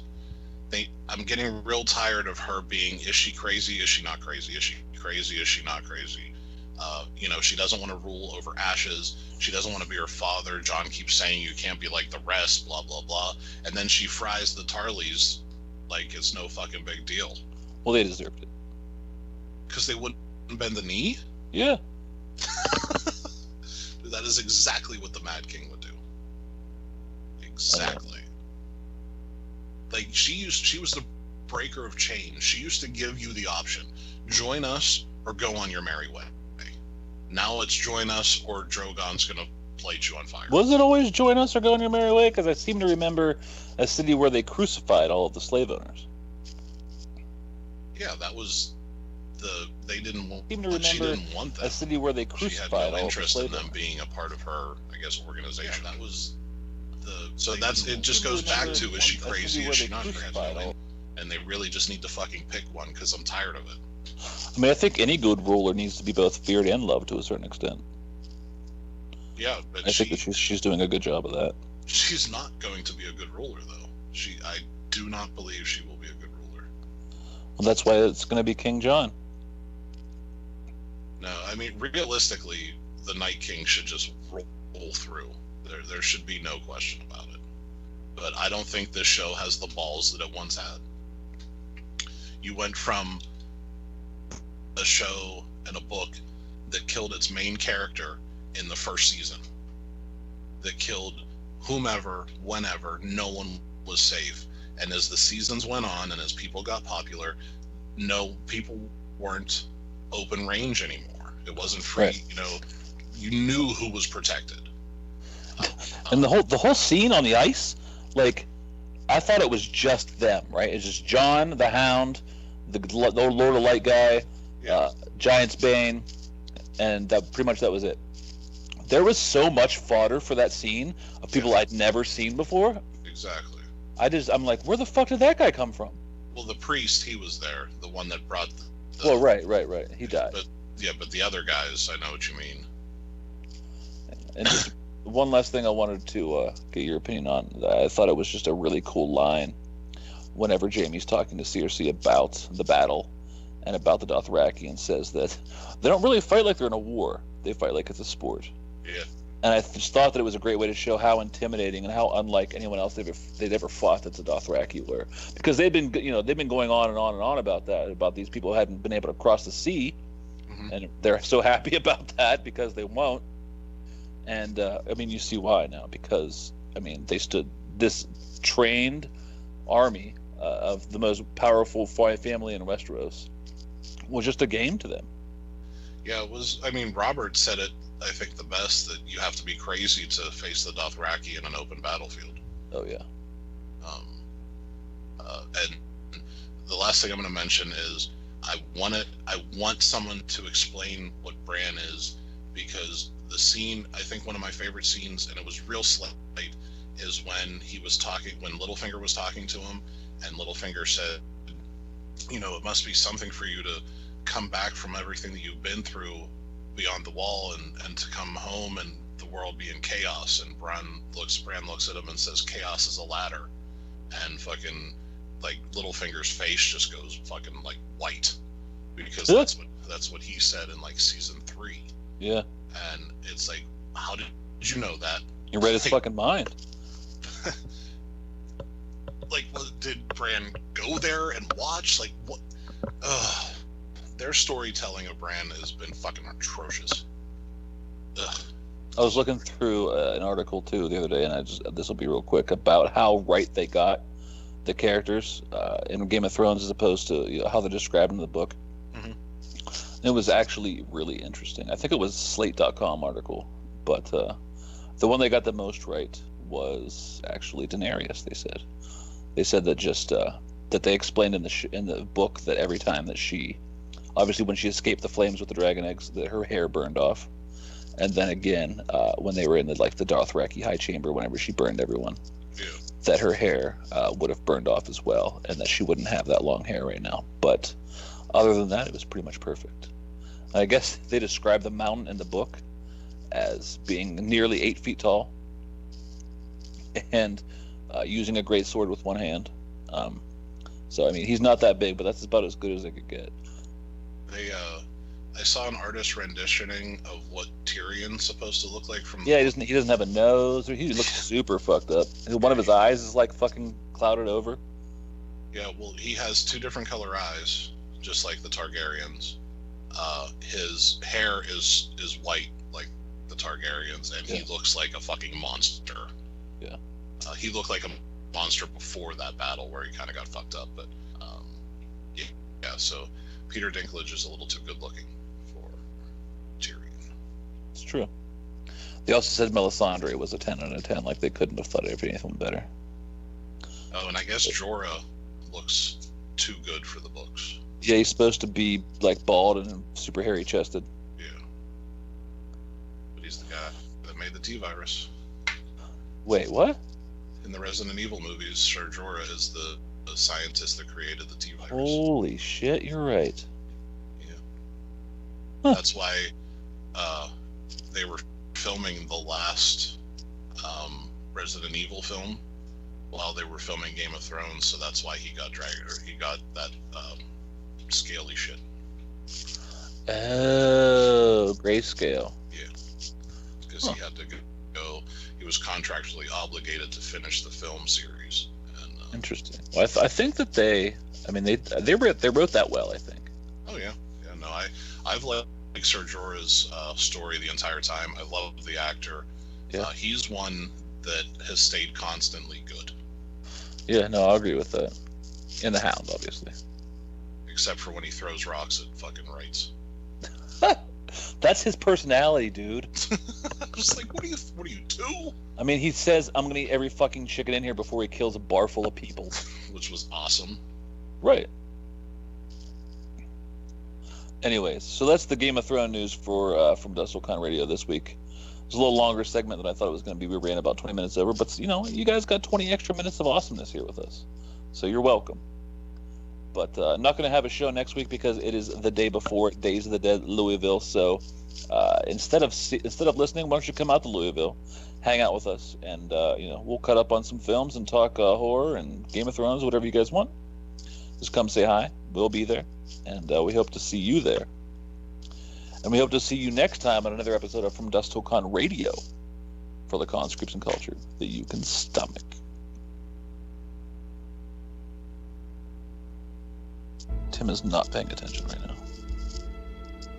Speaker 1: I'm getting real tired of her being, is she crazy? Is she not crazy? Is she crazy? Is she not crazy? She doesn't want to rule over ashes. She doesn't want to be her father. Jon keeps saying you can't be like the rest, blah, blah, blah. And then she fries the Tarleys like it's no fucking big deal.
Speaker 6: Well, they deserved it.
Speaker 1: Because they wouldn't bend the knee?
Speaker 6: Yeah.
Speaker 1: That is exactly what the Mad King would do. Exactly. Like, she was the breaker of chains. She used to give you the option. Join us or go on your merry way. Now it's join us or Drogon's going to light you on fire.
Speaker 6: Was it always join us or go on your merry way? Because I seem to remember a city where they crucified all of the slave owners.
Speaker 1: Yeah, that was they didn't want.
Speaker 6: I seem to remember
Speaker 1: she didn't want that.
Speaker 6: A city where they crucified
Speaker 1: all
Speaker 6: all
Speaker 1: interest
Speaker 6: the
Speaker 1: in
Speaker 6: slave
Speaker 1: them
Speaker 6: owners.
Speaker 1: being a part of her, I guess, organization. Yeah, that was it.
Speaker 6: I
Speaker 1: Just
Speaker 6: seem to
Speaker 1: goes back
Speaker 6: remember
Speaker 1: to, is she
Speaker 6: a
Speaker 1: crazy?
Speaker 6: city
Speaker 1: Is
Speaker 6: where
Speaker 1: she
Speaker 6: they
Speaker 1: not
Speaker 6: crucified
Speaker 1: crazy?
Speaker 6: all-
Speaker 1: And they really just need to fucking pick one because I'm tired of it.
Speaker 6: I mean, I think any good ruler needs to be both feared and loved to a certain extent.
Speaker 1: Yeah, but
Speaker 6: I think that she's doing a good job of that.
Speaker 1: she's not going to be a good ruler, though. I do not believe she will be a good ruler.
Speaker 6: Well, that's why it's going to be King John.
Speaker 1: No, I mean, realistically, the Night King should just roll through. There should be no question about it. But I don't think this show has the balls that it once had. You went from a show and a book that killed its main character in the first season, that killed whomever, whenever, no one was safe. And as the seasons went on and as people got popular, people weren't open range anymore. It wasn't free.
Speaker 6: Right.
Speaker 1: You knew who was protected.
Speaker 6: And the whole scene on the ice, like, I thought it was just them, right? It's just John, the Hound, the Lord of Light guy,
Speaker 1: Yeah.
Speaker 6: Giant's Bane, and pretty much that was it. There was so much fodder for that scene of people I'd never seen before.
Speaker 1: Exactly.
Speaker 6: I'm like, where the fuck did that guy come from?
Speaker 1: Well, the priest, he was there, the one that brought the
Speaker 6: Well, right. He died.
Speaker 1: But the other guys, I know what you mean.
Speaker 6: And just one last thing I wanted to get your opinion on. I thought it was just a really cool line whenever Jaime's talking to Cersei about the battle and about the Dothraki, and says that they don't really fight like they're in a war. They fight like it's a sport.
Speaker 1: Yeah.
Speaker 6: And I just thought that it was a great way to show how intimidating and how unlike anyone else they'd ever fought that the Dothraki were, because they've been going on and on and on about that, about these people who hadn't been able to cross the sea, and they're so happy about that because they won't. And I mean, you see why now, because I mean, they stood this trained army of the most powerful family in Westeros was just a game to them.
Speaker 1: Yeah, it was. I mean, Robert said it, I think, the best, that you have to be crazy to face the Dothraki in an open battlefield.
Speaker 6: Oh yeah.
Speaker 1: And the last thing I'm going to mention is I want someone to explain what Bran is, because the scene, I think one of my favorite scenes, and it was real slight, is when Littlefinger was talking to him, and Littlefinger said, it must be something for you to come back from everything that you've been through beyond the wall and to come home and the world be in chaos. And Bran looks at him and says, chaos is a ladder. And fucking, like, Littlefinger's face just goes fucking like white, because that's what he said in like season 3.
Speaker 6: Yeah.
Speaker 1: And it's like, how did you know that?
Speaker 6: You read his fucking mind.
Speaker 1: Like, did Bran go there and watch? Like, what? Their storytelling of Bran has been fucking atrocious. Ugh.
Speaker 6: I was looking through an article too the other day, and this will be real quick, about how right they got the characters in Game of Thrones as opposed to how they're described in the book.
Speaker 1: Mm-hmm.
Speaker 6: It was actually really interesting. I think it was a Slate.com article, but the one they got the most right was actually Daenerys. They said that just that they explained in the book that every time that she, obviously when she escaped the flames with the dragon eggs, that her hair burned off, and then again when they were in the Dothraki high chamber, whenever she burned everyone, that her hair would have burned off as well, and that she wouldn't have that long hair right now. But other than that, it was pretty much perfect. I guess they described the mountain in the book as being nearly 8 feet tall, and using a great sword with one hand. So I mean, he's not that big, but that's about as good as they could get.
Speaker 1: I saw an artist renditioning of what Tyrion's supposed to look like from.
Speaker 6: Yeah, he doesn't have a nose, or he looks super fucked up. One of his eyes is like fucking clouded over.
Speaker 1: Yeah, well, he has 2 different color eyes, just like the Targaryens. His hair is white like the Targaryens, and he looks like a fucking monster.
Speaker 6: Yeah.
Speaker 1: He looked like a monster before that battle where he kind of got fucked up, but yeah. So Peter Dinklage is a little too good looking for Tyrion.
Speaker 6: It's true. They also said Melisandre was a 10 out of 10. Like, they couldn't have thought of anything better.
Speaker 1: Oh, and I guess Jorah looks too good for the books.
Speaker 6: Yeah, he's supposed to be like bald and super hairy chested.
Speaker 1: Yeah. But he's the guy that made the T-virus.
Speaker 6: Wait, what?
Speaker 1: In the Resident Evil movies, Ser Jorah is the scientist that created the T-virus.
Speaker 6: Holy shit, you're right.
Speaker 1: Yeah.
Speaker 6: Huh.
Speaker 1: That's why they were filming the last Resident Evil film while they were filming Game of Thrones, so that's why he got that scaly shit.
Speaker 6: Oh, grayscale.
Speaker 1: Yeah. Because he had to go. He was contractually obligated to finish the film series. And,
Speaker 6: interesting. Well, I think that they wrote that well, I think.
Speaker 1: Oh yeah, no, I've liked Ser Jorah's story the entire time. I love the actor.
Speaker 6: Yeah.
Speaker 1: He's one that has stayed constantly good.
Speaker 6: Yeah, no, I agree with that. In The Hound, obviously.
Speaker 1: Except for when he throws rocks at fucking rights.
Speaker 6: That's his personality, dude.
Speaker 1: I'm just like, what do you do?
Speaker 6: I mean, he says, I'm gonna eat every fucking chicken in here before he kills a bar full of people.
Speaker 1: Which was awesome.
Speaker 6: Right. Anyways, so that's the Game of Thrones news from DustCon Radio this week. It's a little longer segment than I thought it was going to be. We ran about 20 minutes over, but you guys got 20 extra minutes of awesomeness here with us, so you're welcome. But not going to have a show next week because it is the day before Days of the Dead Louisville. So instead of listening, why don't you come out to Louisville, hang out with us, and we'll cut up on some films and talk horror and Game of Thrones, whatever you guys want. Just come say hi. We'll be there, and we hope to see you there. And we hope to see you next time on another episode of From Dusk Till Con Radio. for the conscripts and culture that you can stomach. Tim is not paying attention right now.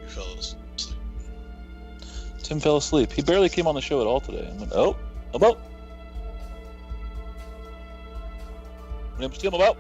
Speaker 1: You fell asleep.
Speaker 6: Tim fell asleep. He barely came on the show at all today. I went, oh, about. Tim, about.